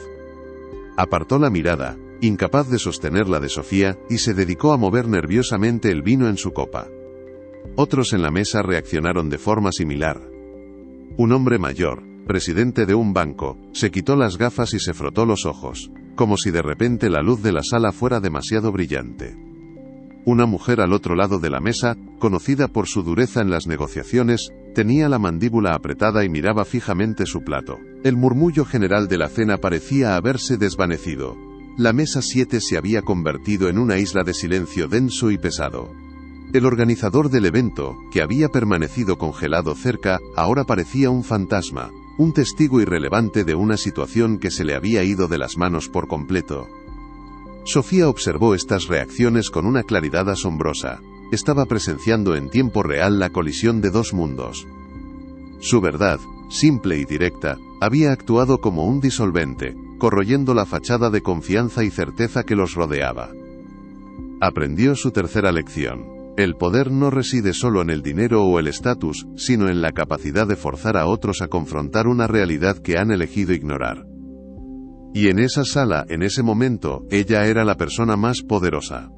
Apartó la mirada, incapaz de sostener la de Sofía, y se dedicó a mover nerviosamente el vino en su copa. Otros en la mesa reaccionaron de forma similar. Un hombre mayor, presidente de un banco, se quitó las gafas y se frotó los ojos, como si de repente la luz de la sala fuera demasiado brillante. Una mujer al otro lado de la mesa, conocida por su dureza en las negociaciones, tenía la mandíbula apretada y miraba fijamente su plato. El murmullo general de la cena parecía haberse desvanecido. La mesa 7 se había convertido en una isla de silencio denso y pesado. El organizador del evento, que había permanecido congelado cerca, ahora parecía un fantasma, un testigo irrelevante de una situación que se le había ido de las manos por completo. Sofía observó estas reacciones con una claridad asombrosa. Estaba presenciando en tiempo real la colisión de 2 mundos. Su verdad, simple y directa, había actuado como un disolvente, corroyendo la fachada de confianza y certeza que los rodeaba. Aprendió su tercera lección. El poder no reside solo en el dinero o el estatus, sino en la capacidad de forzar a otros a confrontar una realidad que han elegido ignorar. Y en esa sala, en ese momento, ella era la persona más poderosa.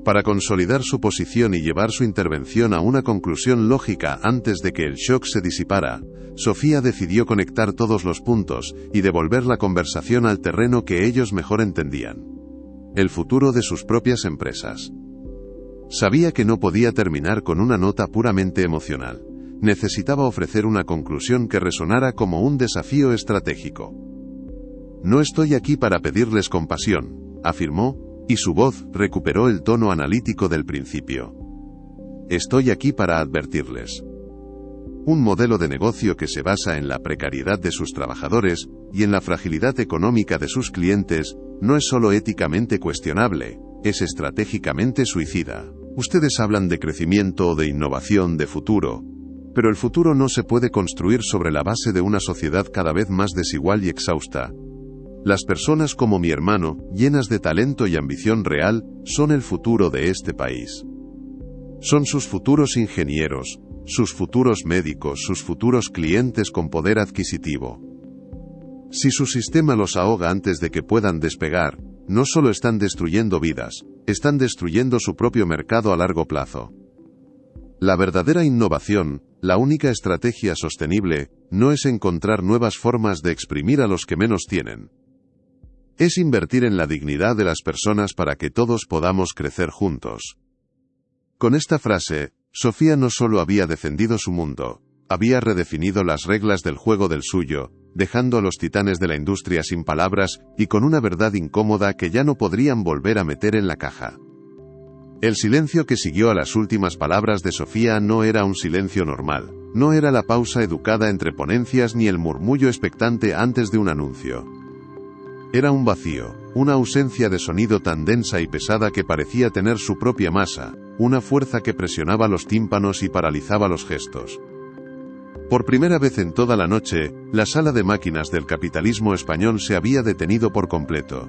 Para consolidar su posición y llevar su intervención a una conclusión lógica antes de que el shock se disipara, Sofía decidió conectar todos los puntos y devolver la conversación al terreno que ellos mejor entendían: el futuro de sus propias empresas. Sabía que no podía terminar con una nota puramente emocional. Necesitaba ofrecer una conclusión que resonara como un desafío estratégico. «No estoy aquí para pedirles compasión», afirmó, y su voz recuperó el tono analítico del principio. «Estoy aquí para advertirles. Un modelo de negocio que se basa en la precariedad de sus trabajadores y en la fragilidad económica de sus clientes no es solo éticamente cuestionable, es estratégicamente suicida. Ustedes hablan de crecimiento o de innovación de futuro, Pero el futuro no se puede construir sobre la base de una sociedad cada vez más desigual y exhausta. Las personas como mi hermano, llenas de talento y ambición real, son el futuro de este país. Son sus futuros ingenieros, sus futuros médicos, sus futuros clientes con poder adquisitivo. Si su sistema los ahoga antes de que puedan despegar, no solo están destruyendo vidas, están destruyendo su propio mercado a largo plazo. La verdadera innovación, la única estrategia sostenible, no es encontrar nuevas formas de exprimir a los que menos tienen. Es invertir en la dignidad de las personas para que todos podamos crecer juntos. Con esta frase, Sofía no solo había defendido su mundo, había redefinido las reglas del juego del suyo, dejando a los titanes de la industria sin palabras y con una verdad incómoda que ya no podrían volver a meter en la caja. El silencio que siguió a las últimas palabras de Sofía no era un silencio normal, no era la pausa educada entre ponencias ni el murmullo expectante antes de un anuncio. Era un vacío, una ausencia de sonido tan densa y pesada que parecía tener su propia masa, una fuerza que presionaba los tímpanos y paralizaba los gestos. Por primera vez en toda la noche, la sala de máquinas del capitalismo español se había detenido por completo.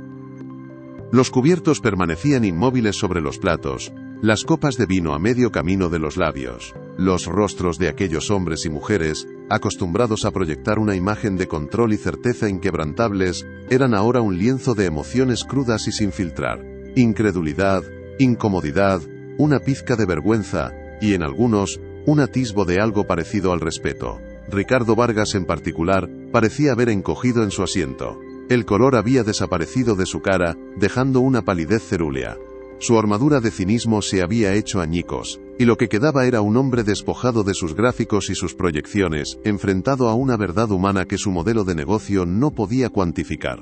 Los cubiertos permanecían inmóviles sobre los platos, las copas de vino a medio camino de los labios. Los rostros de aquellos hombres y mujeres, acostumbrados a proyectar una imagen de control y certeza inquebrantables, eran ahora un lienzo de emociones crudas y sin filtrar. Incredulidad, incomodidad, una pizca de vergüenza, y en algunos, un atisbo de algo parecido al respeto. Ricardo Vargas en particular, parecía haber encogido en su asiento. El color había desaparecido de su cara, dejando una palidez cerúlea. Su armadura de cinismo se había hecho añicos, y lo que quedaba era un hombre despojado de sus gráficos y sus proyecciones, enfrentado a una verdad humana que su modelo de negocio no podía cuantificar.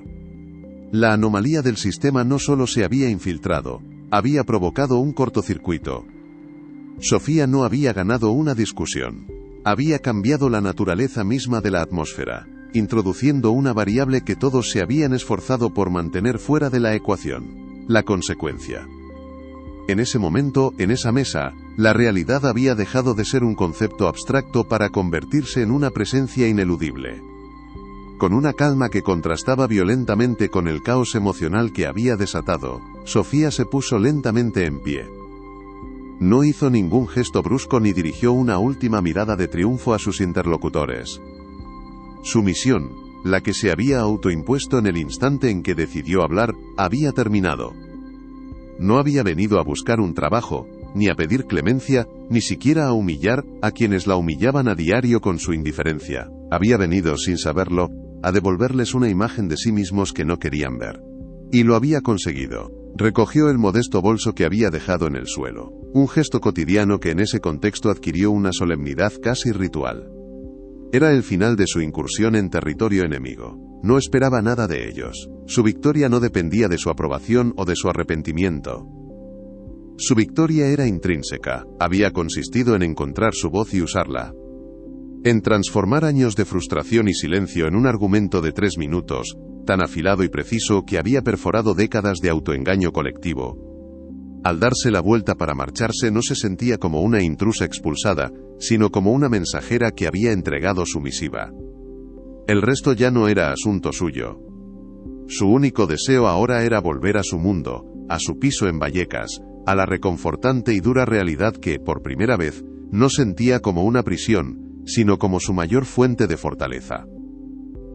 La anomalía del sistema no solo se había infiltrado, había provocado un cortocircuito. Sofía no había ganado una discusión. Había cambiado la naturaleza misma de la atmósfera, introduciendo una variable que todos se habían esforzado por mantener fuera de la ecuación: la consecuencia. En ese momento, en esa mesa, la realidad había dejado de ser un concepto abstracto para convertirse en una presencia ineludible. Con una calma que contrastaba violentamente con el caos emocional que había desatado, Sofía se puso lentamente en pie. No hizo ningún gesto brusco ni dirigió una última mirada de triunfo a sus interlocutores. Su misión, la que se había autoimpuesto en el instante en que decidió hablar, había terminado. No había venido a buscar un trabajo, ni a pedir clemencia, ni siquiera a humillar a quienes la humillaban a diario con su indiferencia. Había venido, sin saberlo, a devolverles una imagen de sí mismos que no querían ver. Y lo había conseguido. Recogió el modesto bolso que había dejado en el suelo, un gesto cotidiano que en ese contexto adquirió una solemnidad casi ritual. Era el final de su incursión en territorio enemigo. No esperaba nada de ellos. Su victoria no dependía de su aprobación o de su arrepentimiento. Su victoria era intrínseca, había consistido en encontrar su voz y usarla. En transformar años de frustración y silencio en un argumento de 3 minutos, tan afilado y preciso que había perforado décadas de autoengaño colectivo. Al darse la vuelta para marcharse no se sentía como una intrusa expulsada, sino como una mensajera que había entregado su misiva. El resto ya no era asunto suyo. Su único deseo ahora era volver a su mundo, a su piso en Vallecas, a la reconfortante y dura realidad que, por primera vez, no sentía como una prisión, sino como su mayor fuente de fortaleza.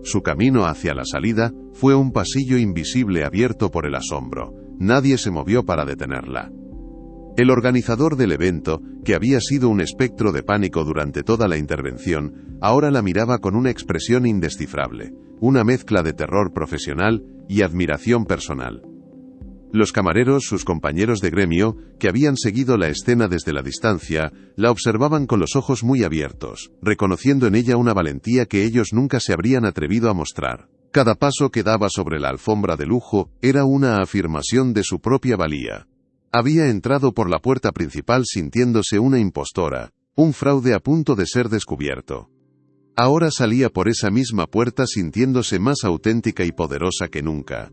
Su camino hacia la salida fue un pasillo invisible abierto por el asombro. Nadie se movió para detenerla. El organizador del evento, que había sido un espectro de pánico durante toda la intervención, ahora la miraba con una expresión indescifrable, una mezcla de terror profesional y admiración personal. Los camareros, sus compañeros de gremio, que habían seguido la escena desde la distancia, la observaban con los ojos muy abiertos, reconociendo en ella una valentía que ellos nunca se habrían atrevido a mostrar. Cada paso que daba sobre la alfombra de lujo era una afirmación de su propia valía. Había entrado por la puerta principal sintiéndose una impostora, un fraude a punto de ser descubierto. Ahora salía por esa misma puerta sintiéndose más auténtica y poderosa que nunca.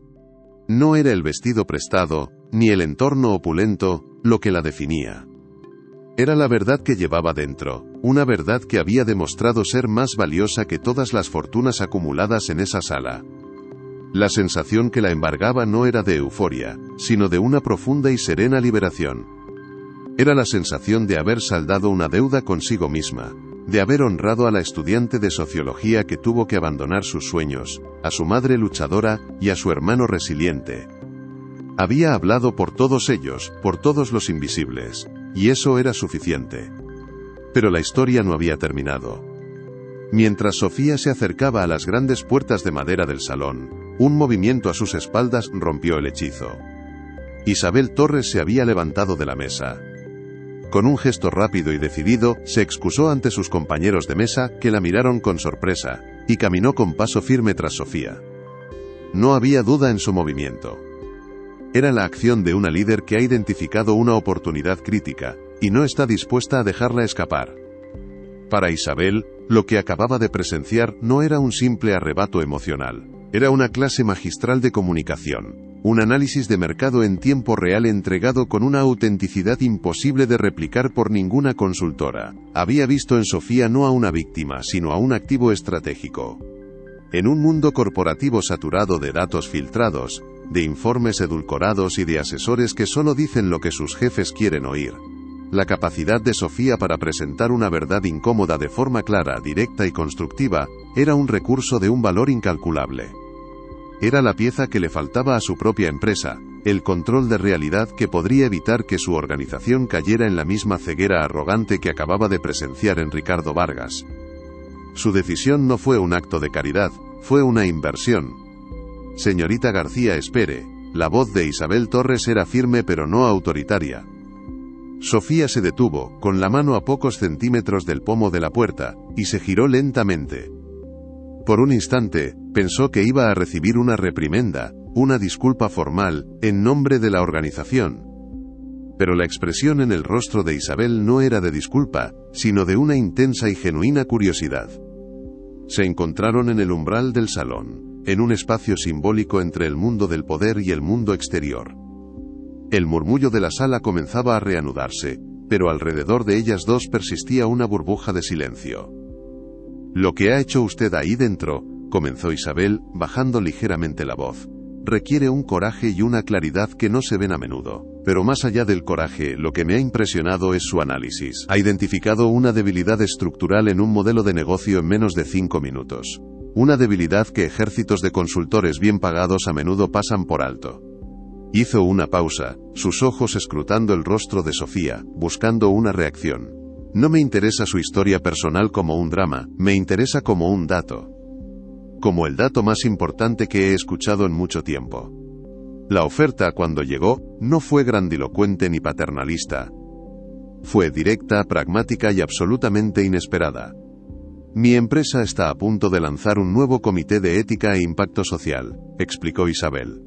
No era el vestido prestado, ni el entorno opulento, lo que la definía. Era la verdad que llevaba dentro, una verdad que había demostrado ser más valiosa que todas las fortunas acumuladas en esa sala. La sensación que la embargaba no era de euforia, sino de una profunda y serena liberación. Era la sensación de haber saldado una deuda consigo misma, de haber honrado a la estudiante de sociología que tuvo que abandonar sus sueños, a su madre luchadora y a su hermano resiliente. Había hablado por todos ellos, por todos los invisibles, y eso era suficiente. Pero la historia no había terminado. Mientras Sofía se acercaba a las grandes puertas de madera del salón, un movimiento a sus espaldas rompió el hechizo. Isabel Torres se había levantado de la mesa. Con un gesto rápido y decidido, se excusó ante sus compañeros de mesa, que la miraron con sorpresa, y caminó con paso firme tras Sofía. No había duda en su movimiento. Era la acción de una líder que ha identificado una oportunidad crítica, y no está dispuesta a dejarla escapar. Para Isabel, lo que acababa de presenciar no era un simple arrebato emocional, era una clase magistral de comunicación. Un análisis de mercado en tiempo real entregado con una autenticidad imposible de replicar por ninguna consultora. Había visto en Sofía no a una víctima, sino a un activo estratégico. En un mundo corporativo saturado de datos filtrados, de informes edulcorados y de asesores que solo dicen lo que sus jefes quieren oír, la capacidad de Sofía para presentar una verdad incómoda de forma clara, directa y constructiva, era un recurso de un valor incalculable. Era la pieza que le faltaba a su propia empresa, el control de realidad que podría evitar que su organización cayera en la misma ceguera arrogante que acababa de presenciar en Ricardo Vargas. Su decisión no fue un acto de caridad, fue una inversión. Señorita García, espere. La voz de Isabel Torres era firme pero no autoritaria. Sofía se detuvo, con la mano a pocos centímetros del pomo de la puerta, y se giró lentamente. Por un instante, pensó que iba a recibir una reprimenda, una disculpa formal, en nombre de la organización. Pero la expresión en el rostro de Isabel no era de disculpa, sino de una intensa y genuina curiosidad. Se encontraron en el umbral del salón, en un espacio simbólico entre el mundo del poder y el mundo exterior. El murmullo de la sala comenzaba a reanudarse, pero alrededor de ellas dos persistía una burbuja de silencio. «Lo que ha hecho usted ahí dentro», comenzó Isabel, bajando ligeramente la voz, «requiere un coraje y una claridad que no se ven a menudo. Pero más allá del coraje, lo que me ha impresionado es su análisis. Ha identificado una debilidad estructural en un modelo de negocio en menos de 5 minutos. Una debilidad que ejércitos de consultores bien pagados a menudo pasan por alto». Hizo una pausa, sus ojos escrutando el rostro de Sofía, buscando una reacción. «No me interesa su historia personal como un drama, me interesa como un dato. Como el dato más importante que he escuchado en mucho tiempo. La oferta, cuando llegó, no fue grandilocuente ni paternalista. Fue directa, pragmática y absolutamente inesperada. Mi empresa está a punto de lanzar un nuevo comité de ética e impacto social», explicó Isabel.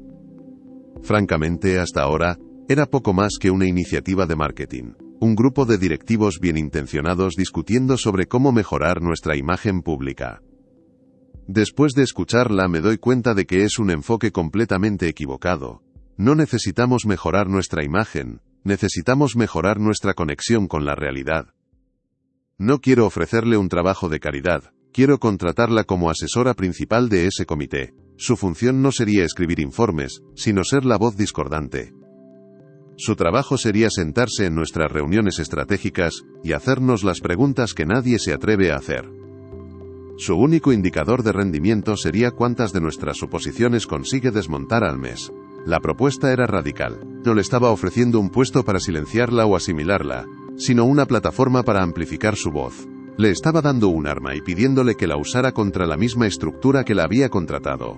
Francamente, hasta ahora, era poco más que una iniciativa de marketing. Un grupo de directivos bien intencionados discutiendo sobre cómo mejorar nuestra imagen pública. Después de escucharla me doy cuenta de que es un enfoque completamente equivocado. No necesitamos mejorar nuestra imagen, necesitamos mejorar nuestra conexión con la realidad. No quiero ofrecerle un trabajo de caridad, quiero contratarla como asesora principal de ese comité. Su función no sería escribir informes, sino ser la voz discordante. Su trabajo sería sentarse en nuestras reuniones estratégicas y hacernos las preguntas que nadie se atreve a hacer. Su único indicador de rendimiento sería cuántas de nuestras suposiciones consigue desmontar al mes. La propuesta era radical. No le estaba ofreciendo un puesto para silenciarla o asimilarla, sino una plataforma para amplificar su voz. Le estaba dando un arma y pidiéndole que la usara contra la misma estructura que la había contratado.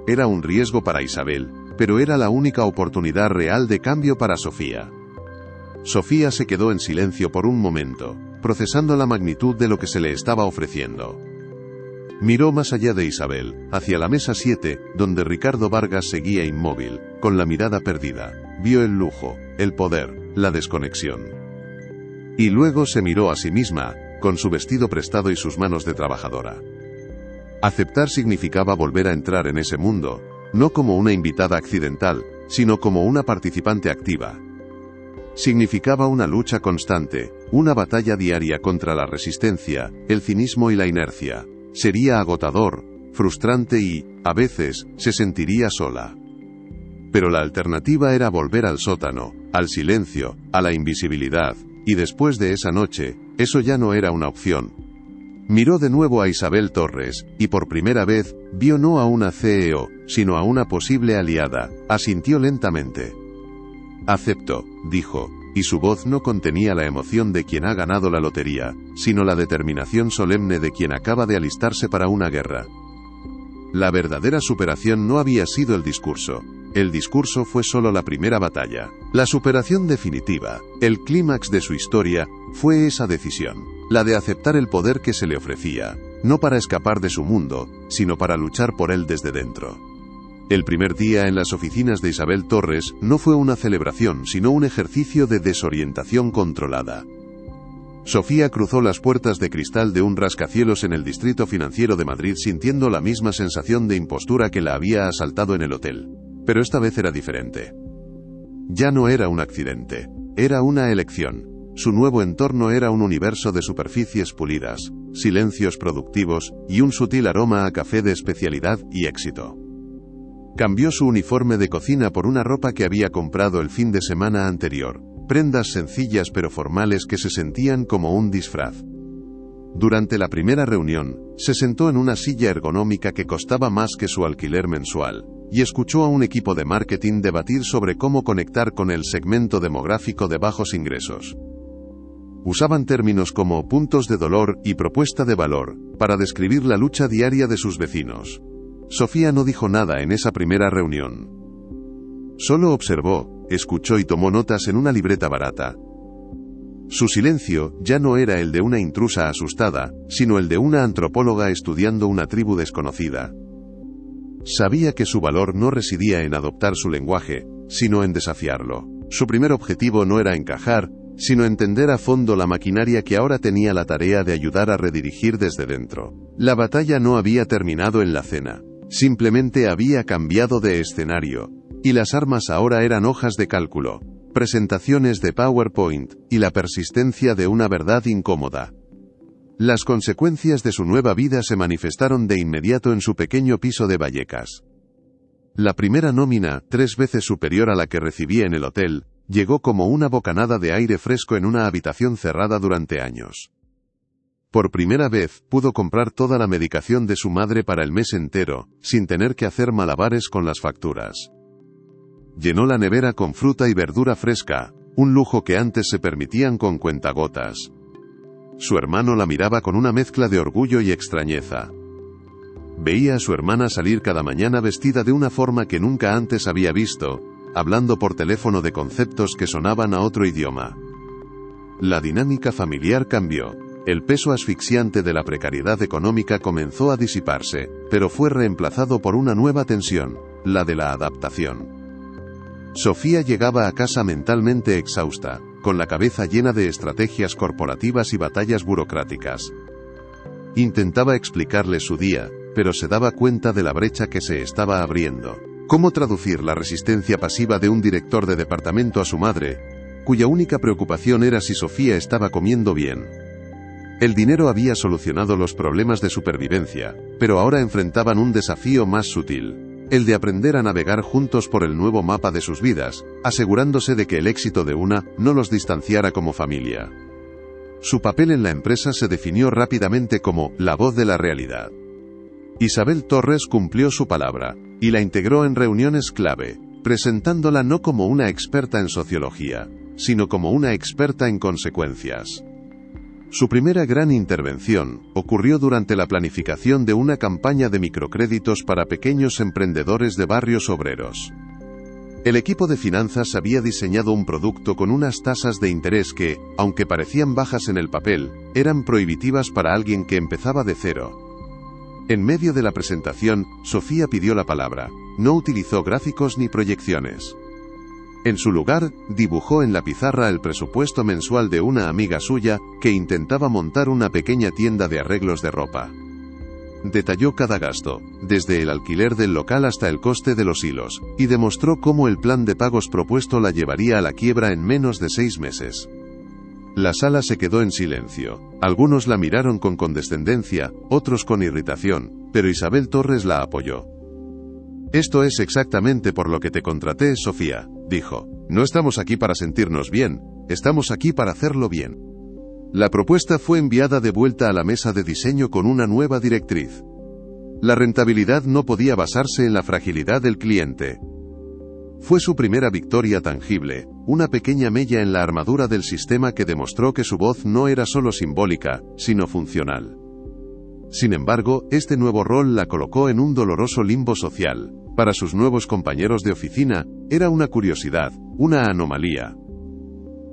Era un riesgo para Isabel, pero era la única oportunidad real de cambio para Sofía. Sofía se quedó en silencio por un momento, procesando la magnitud de lo que se le estaba ofreciendo. Miró más allá de Isabel, hacia la mesa 7, donde Ricardo Vargas seguía inmóvil, con la mirada perdida. Vio el lujo, el poder, la desconexión. Y luego se miró a sí misma, con su vestido prestado y sus manos de trabajadora. Aceptar significaba volver a entrar en ese mundo, no como una invitada accidental, sino como una participante activa. Significaba una lucha constante, una batalla diaria contra la resistencia, el cinismo y la inercia. Sería agotador, frustrante y, a veces, se sentiría sola. Pero la alternativa era volver al sótano, al silencio, a la invisibilidad, y después de esa noche, eso ya no era una opción. Miró de nuevo a Isabel Torres, y por primera vez, vio no a una CEO, sino a una posible aliada. Asintió lentamente. «Acepto», dijo, y su voz no contenía la emoción de quien ha ganado la lotería, sino la determinación solemne de quien acaba de alistarse para una guerra. La verdadera superación no había sido el discurso. El discurso fue solo la primera batalla. La superación definitiva, el clímax de su historia, fue esa decisión. La de aceptar el poder que se le ofrecía, no para escapar de su mundo, sino para luchar por él desde dentro. El primer día en las oficinas de Isabel Torres no fue una celebración, sino un ejercicio de desorientación controlada. Sofía cruzó las puertas de cristal de un rascacielos en el Distrito Financiero de Madrid sintiendo la misma sensación de impostura que la había asaltado en el hotel. Pero esta vez era diferente. Ya no era un accidente, era una elección. Su nuevo entorno era un universo de superficies pulidas, silencios productivos, y un sutil aroma a café de especialidad y éxito. Cambió su uniforme de cocina por una ropa que había comprado el fin de semana anterior, prendas sencillas pero formales que se sentían como un disfraz. Durante la primera reunión, se sentó en una silla ergonómica que costaba más que su alquiler mensual, y escuchó a un equipo de marketing debatir sobre cómo conectar con el segmento demográfico de bajos ingresos. Usaban términos como puntos de dolor y propuesta de valor, para describir la lucha diaria de sus vecinos. Sofía no dijo nada en esa primera reunión. Solo observó, escuchó y tomó notas en una libreta barata. Su silencio ya no era el de una intrusa asustada, sino el de una antropóloga estudiando una tribu desconocida. Sabía que su valor no residía en adoptar su lenguaje, sino en desafiarlo. Su primer objetivo no era encajar, sino entender a fondo la maquinaria que ahora tenía la tarea de ayudar a redirigir desde dentro. La batalla no había terminado en la cena, simplemente había cambiado de escenario, y las armas ahora eran hojas de cálculo, presentaciones de PowerPoint, y la persistencia de una verdad incómoda. Las consecuencias de su nueva vida se manifestaron de inmediato en su pequeño piso de Vallecas. La primera nómina, 3 veces superior a la que recibía en el hotel, llegó como una bocanada de aire fresco en una habitación cerrada durante años. Por primera vez, pudo comprar toda la medicación de su madre para el mes entero, sin tener que hacer malabares con las facturas. Llenó la nevera con fruta y verdura fresca, un lujo que antes se permitían con cuentagotas. Su hermano la miraba con una mezcla de orgullo y extrañeza. Veía a su hermana salir cada mañana vestida de una forma que nunca antes había visto, hablando por teléfono de conceptos que sonaban a otro idioma. La dinámica familiar cambió. El peso asfixiante de la precariedad económica comenzó a disiparse, pero fue reemplazado por una nueva tensión, la de la adaptación. Sofía llegaba a casa mentalmente exhausta, con la cabeza llena de estrategias corporativas y batallas burocráticas. Intentaba explicarle su día, pero se daba cuenta de la brecha que se estaba abriendo. ¿Cómo traducir la resistencia pasiva de un director de departamento a su madre, cuya única preocupación era si Sofía estaba comiendo bien? El dinero había solucionado los problemas de supervivencia, pero ahora enfrentaban un desafío más sutil, el de aprender a navegar juntos por el nuevo mapa de sus vidas, asegurándose de que el éxito de una no los distanciara como familia. Su papel en la empresa se definió rápidamente como la voz de la realidad. Isabel Torres cumplió su palabra, y la integró en reuniones clave, presentándola no como una experta en sociología, sino como una experta en consecuencias. Su primera gran intervención ocurrió durante la planificación de una campaña de microcréditos para pequeños emprendedores de barrios obreros. El equipo de finanzas había diseñado un producto con unas tasas de interés que, aunque parecían bajas en el papel, eran prohibitivas para alguien que empezaba de cero. En medio de la presentación, Sofía pidió la palabra. No utilizó gráficos ni proyecciones. En su lugar, dibujó en la pizarra el presupuesto mensual de una amiga suya, que intentaba montar una pequeña tienda de arreglos de ropa. Detalló cada gasto, desde el alquiler del local hasta el coste de los hilos, y demostró cómo el plan de pagos propuesto la llevaría a la quiebra en menos de 6 meses. La sala se quedó en silencio. Algunos la miraron con condescendencia, otros con irritación, pero Isabel Torres la apoyó. «Esto es exactamente por lo que te contraté, Sofía», dijo. «No estamos aquí para sentirnos bien, estamos aquí para hacerlo bien». La propuesta fue enviada de vuelta a la mesa de diseño con una nueva directriz. La rentabilidad no podía basarse en la fragilidad del cliente. Fue su primera victoria tangible, una pequeña mella en la armadura del sistema que demostró que su voz no era solo simbólica, sino funcional. Sin embargo, este nuevo rol la colocó en un doloroso limbo social. Para sus nuevos compañeros de oficina, era una curiosidad, una anomalía.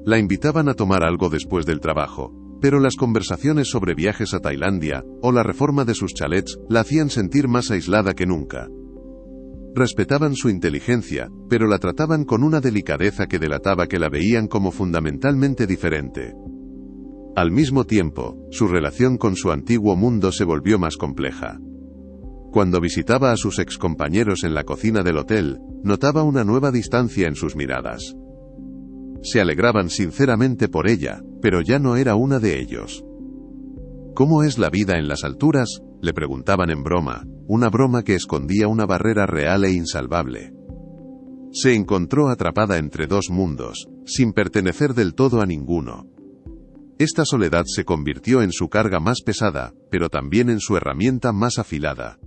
La invitaban a tomar algo después del trabajo, pero las conversaciones sobre viajes a Tailandia, o la reforma de sus chalets, la hacían sentir más aislada que nunca. Respetaban su inteligencia, pero la trataban con una delicadeza que delataba que la veían como fundamentalmente diferente. Al mismo tiempo, su relación con su antiguo mundo se volvió más compleja. Cuando visitaba a sus excompañeros en la cocina del hotel, notaba una nueva distancia en sus miradas. Se alegraban sinceramente por ella, pero ya no era una de ellos. «¿Cómo es la vida en las alturas?», le preguntaban en broma, una broma que escondía una barrera real e insalvable. Se encontró atrapada entre dos mundos, sin pertenecer del todo a ninguno. Esta soledad se convirtió en su carga más pesada, pero también en su herramienta más afilada.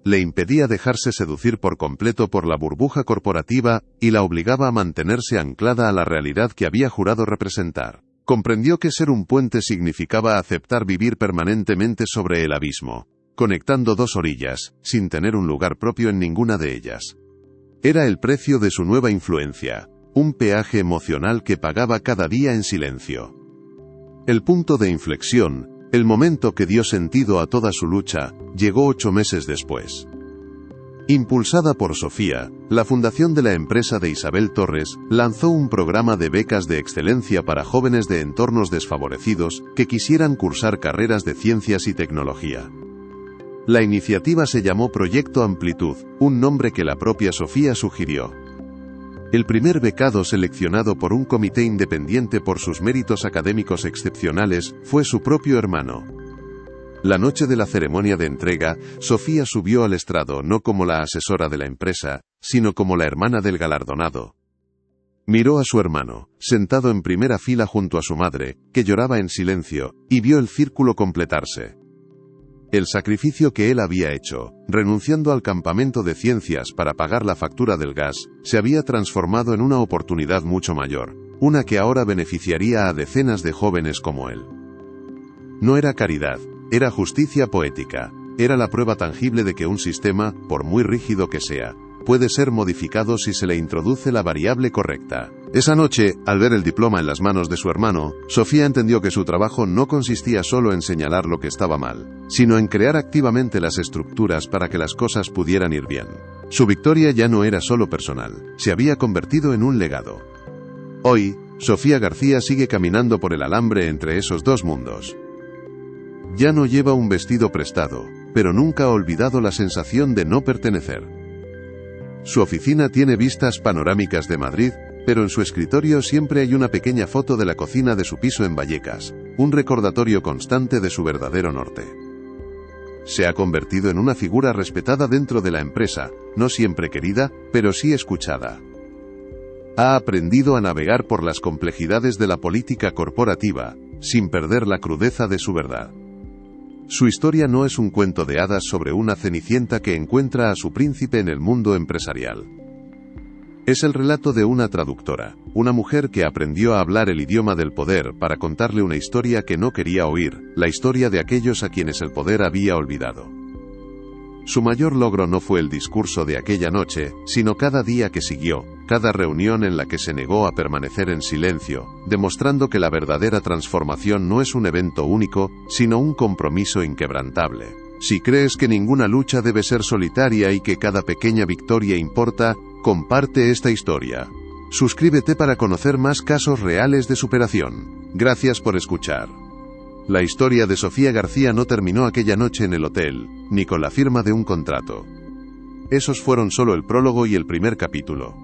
Le impedía dejarse seducir por completo por la burbuja corporativa, y la obligaba a mantenerse anclada a la realidad que había jurado representar. Comprendió que ser un puente significaba aceptar vivir permanentemente sobre el abismo, conectando dos orillas, sin tener un lugar propio en ninguna de ellas. Era el precio de su nueva influencia, un peaje emocional que pagaba cada día en silencio. El punto de inflexión, el momento que dio sentido a toda su lucha, llegó 8 meses después. Impulsada por Sofía, la fundación de la empresa de Isabel Torres lanzó un programa de becas de excelencia para jóvenes de entornos desfavorecidos que quisieran cursar carreras de ciencias y tecnología. La iniciativa se llamó Proyecto Amplitud, un nombre que la propia Sofía sugirió. El primer becado seleccionado por un comité independiente por sus méritos académicos excepcionales fue su propio hermano. La noche de la ceremonia de entrega, Sofía subió al estrado no como la asesora de la empresa, sino como la hermana del galardonado. Miró a su hermano, sentado en primera fila junto a su madre, que lloraba en silencio, y vio el círculo completarse. El sacrificio que él había hecho, renunciando al campamento de ciencias para pagar la factura del gas, se había transformado en una oportunidad mucho mayor, una que ahora beneficiaría a decenas de jóvenes como él. No era caridad, era justicia poética, era la prueba tangible de que un sistema, por muy rígido que sea, puede ser modificado si se le introduce la variable correcta. Esa noche, al ver el diploma en las manos de su hermano, Sofía entendió que su trabajo no consistía solo en señalar lo que estaba mal, sino en crear activamente las estructuras para que las cosas pudieran ir bien. Su victoria ya no era solo personal, se había convertido en un legado. Hoy, Sofía García sigue caminando por el alambre entre esos dos mundos. Ya no lleva un vestido prestado, pero nunca ha olvidado la sensación de no pertenecer. Su oficina tiene vistas panorámicas de Madrid, pero en su escritorio siempre hay una pequeña foto de la cocina de su piso en Vallecas, un recordatorio constante de su verdadero norte. Se ha convertido en una figura respetada dentro de la empresa, no siempre querida, pero sí escuchada. Ha aprendido a navegar por las complejidades de la política corporativa, sin perder la crudeza de su verdad. Su historia no es un cuento de hadas sobre una cenicienta que encuentra a su príncipe en el mundo empresarial. Es el relato de una traductora, una mujer que aprendió a hablar el idioma del poder para contarle una historia que no quería oír, la historia de aquellos a quienes el poder había olvidado. Su mayor logro no fue el discurso de aquella noche, sino cada día que siguió, cada reunión en la que se negó a permanecer en silencio, demostrando que la verdadera transformación no es un evento único, sino un compromiso inquebrantable. Si crees que ninguna lucha debe ser solitaria y que cada pequeña victoria importa, comparte esta historia. Suscríbete para conocer más casos reales de superación. Gracias por escuchar. La historia de Sofía García no terminó aquella noche en el hotel, ni con la firma de un contrato. Esos fueron solo el prólogo y el primer capítulo.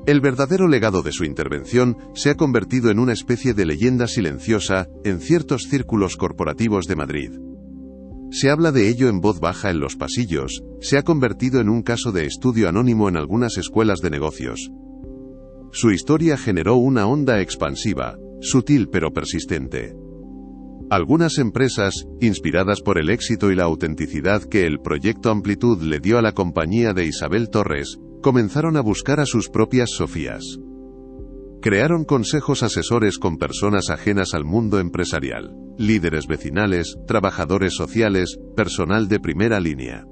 El verdadero legado de su intervención se ha convertido en una especie de leyenda silenciosa en ciertos círculos corporativos de Madrid. Se habla de ello en voz baja en los pasillos, se ha convertido en un caso de estudio anónimo en algunas escuelas de negocios. Su historia generó una onda expansiva, sutil pero persistente. Algunas empresas, inspiradas por el éxito y la autenticidad que el proyecto Amplitud le dio a la compañía de Isabel Torres, comenzaron a buscar a sus propias Sofías. Crearon consejos asesores con personas ajenas al mundo empresarial, líderes vecinales, trabajadores sociales, personal de primera línea.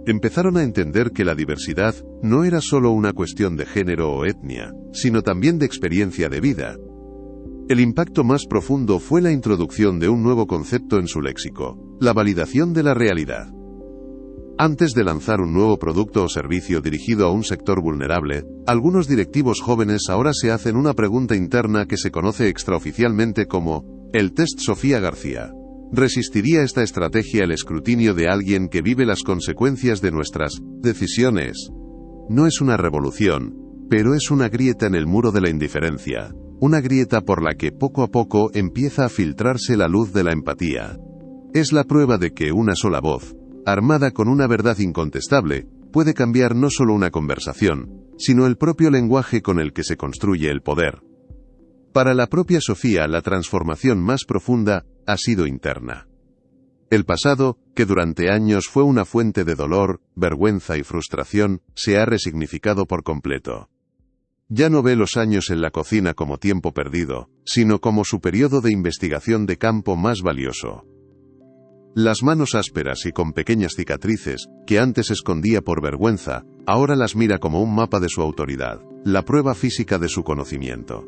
Empezaron a entender que la diversidad no era solo una cuestión de género o etnia, sino también de experiencia de vida. El impacto más profundo fue la introducción de un nuevo concepto en su léxico, la validación de la realidad. Antes de lanzar un nuevo producto o servicio dirigido a un sector vulnerable, algunos directivos jóvenes ahora se hacen una pregunta interna que se conoce extraoficialmente como el test Sofía García. ¿Resistiría esta estrategia el escrutinio de alguien que vive las consecuencias de nuestras decisiones? No es una revolución, pero es una grieta en el muro de la indiferencia, una grieta por la que poco a poco empieza a filtrarse la luz de la empatía. Es la prueba de que una sola voz, armada con una verdad incontestable, puede cambiar no solo una conversación, sino el propio lenguaje con el que se construye el poder. Para la propia Sofía, la transformación más profunda ha sido interna. El pasado, que durante años fue una fuente de dolor, vergüenza y frustración, se ha resignificado por completo. Ya no ve los años en la cocina como tiempo perdido, sino como su periodo de investigación de campo más valioso. Las manos ásperas y con pequeñas cicatrices, que antes escondía por vergüenza, ahora las mira como un mapa de su autoridad, la prueba física de su conocimiento.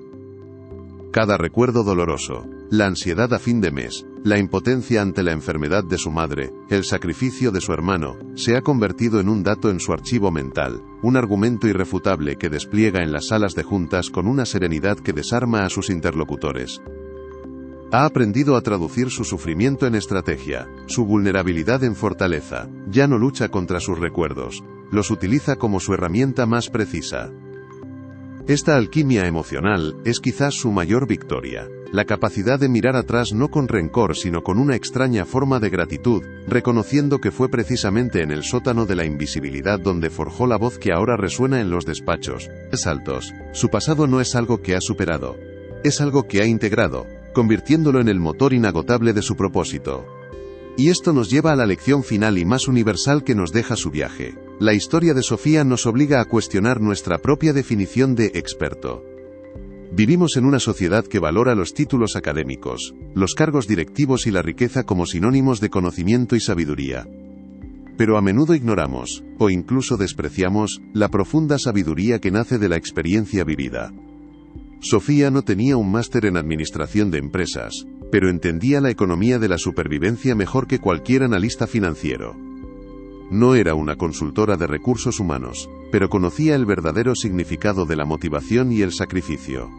Cada recuerdo doloroso, la ansiedad a fin de mes, la impotencia ante la enfermedad de su madre, el sacrificio de su hermano, se ha convertido en un dato en su archivo mental, un argumento irrefutable que despliega en las salas de juntas con una serenidad que desarma a sus interlocutores. Ha aprendido a traducir su sufrimiento en estrategia, su vulnerabilidad en fortaleza, ya no lucha contra sus recuerdos, los utiliza como su herramienta más precisa. Esta alquimia emocional es quizás su mayor victoria, la capacidad de mirar atrás no con rencor sino con una extraña forma de gratitud, reconociendo que fue precisamente en el sótano de la invisibilidad donde forjó la voz que ahora resuena en los despachos altos. Su pasado no es algo que ha superado, es algo que ha integrado, convirtiéndolo en el motor inagotable de su propósito. Y esto nos lleva a la lección final y más universal que nos deja su viaje. La historia de Sofía nos obliga a cuestionar nuestra propia definición de experto. Vivimos en una sociedad que valora los títulos académicos, los cargos directivos y la riqueza como sinónimos de conocimiento y sabiduría. Pero a menudo ignoramos, o incluso despreciamos, la profunda sabiduría que nace de la experiencia vivida. Sofía no tenía un máster en administración de empresas, pero entendía la economía de la supervivencia mejor que cualquier analista financiero. No era una consultora de recursos humanos, pero conocía el verdadero significado de la motivación y el sacrificio.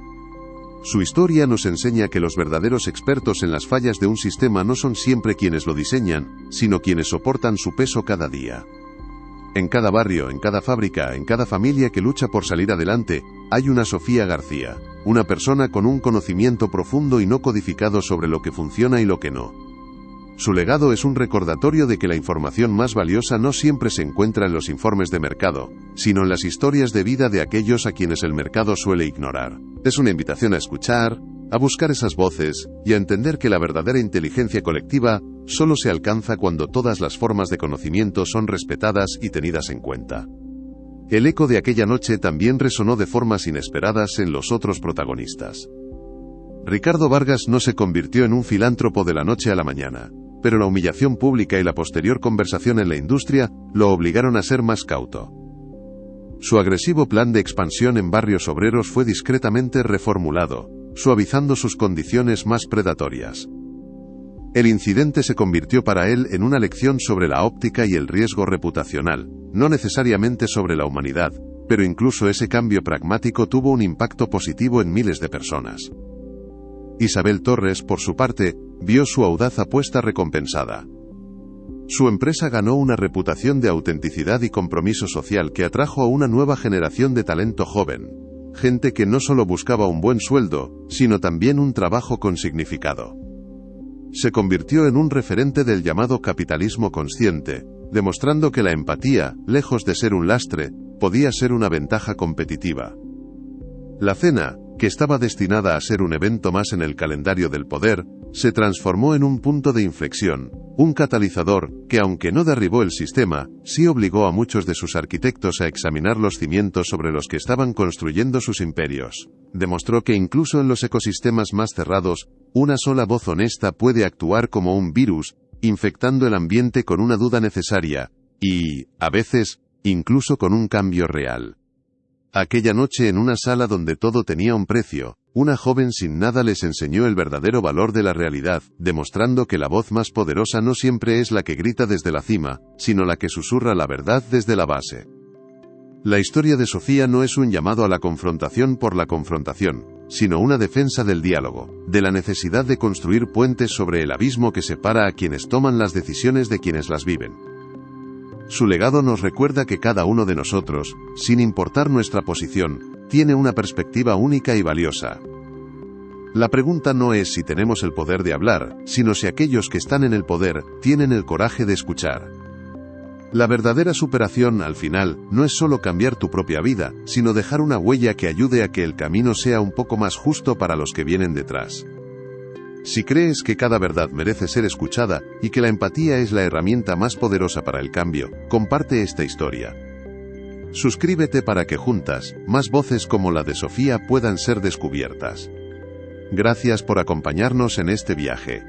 Su historia nos enseña que los verdaderos expertos en las fallas de un sistema no son siempre quienes lo diseñan, sino quienes soportan su peso cada día. En cada barrio, en cada fábrica, en cada familia que lucha por salir adelante, hay una Sofía García, una persona con un conocimiento profundo y no codificado sobre lo que funciona y lo que no. Su legado es un recordatorio de que la información más valiosa no siempre se encuentra en los informes de mercado, sino en las historias de vida de aquellos a quienes el mercado suele ignorar. Es una invitación a escuchar, a buscar esas voces, y a entender que la verdadera inteligencia colectiva solo se alcanza cuando todas las formas de conocimiento son respetadas y tenidas en cuenta. El eco de aquella noche también resonó de formas inesperadas en los otros protagonistas. Ricardo Vargas no se convirtió en un filántropo de la noche a la mañana, pero la humillación pública y la posterior conversación en la industria lo obligaron a ser más cauto. Su agresivo plan de expansión en barrios obreros fue discretamente reformulado, suavizando sus condiciones más predatorias. El incidente se convirtió para él en una lección sobre la óptica y el riesgo reputacional, no necesariamente sobre la humanidad, pero incluso ese cambio pragmático tuvo un impacto positivo en miles de personas. Isabel Torres, por su parte, vio su audaz apuesta recompensada. Su empresa ganó una reputación de autenticidad y compromiso social que atrajo a una nueva generación de talento joven. Gente que no solo buscaba un buen sueldo, sino también un trabajo con significado. Se convirtió en un referente del llamado capitalismo consciente, demostrando que la empatía, lejos de ser un lastre, podía ser una ventaja competitiva. La cena, que estaba destinada a ser un evento más en el calendario del poder, se transformó en un punto de inflexión, un catalizador que, aunque no derribó el sistema, sí obligó a muchos de sus arquitectos a examinar los cimientos sobre los que estaban construyendo sus imperios. Demostró que incluso en los ecosistemas más cerrados, una sola voz honesta puede actuar como un virus, infectando el ambiente con una duda necesaria, y, a veces, incluso con un cambio real. Aquella noche en una sala donde todo tenía un precio, una joven sin nada les enseñó el verdadero valor de la realidad, demostrando que la voz más poderosa no siempre es la que grita desde la cima, sino la que susurra la verdad desde la base. La historia de Sofía no es un llamado a la confrontación por la confrontación, sino una defensa del diálogo, de la necesidad de construir puentes sobre el abismo que separa a quienes toman las decisiones de quienes las viven. Su legado nos recuerda que cada uno de nosotros, sin importar nuestra posición, tiene una perspectiva única y valiosa. La pregunta no es si tenemos el poder de hablar, sino si aquellos que están en el poder tienen el coraje de escuchar. La verdadera superación, al final, no es solo cambiar tu propia vida, sino dejar una huella que ayude a que el camino sea un poco más justo para los que vienen detrás. Si crees que cada verdad merece ser escuchada, y que la empatía es la herramienta más poderosa para el cambio, comparte esta historia. Suscríbete para que juntas, más voces como la de Sofía puedan ser descubiertas. Gracias por acompañarnos en este viaje.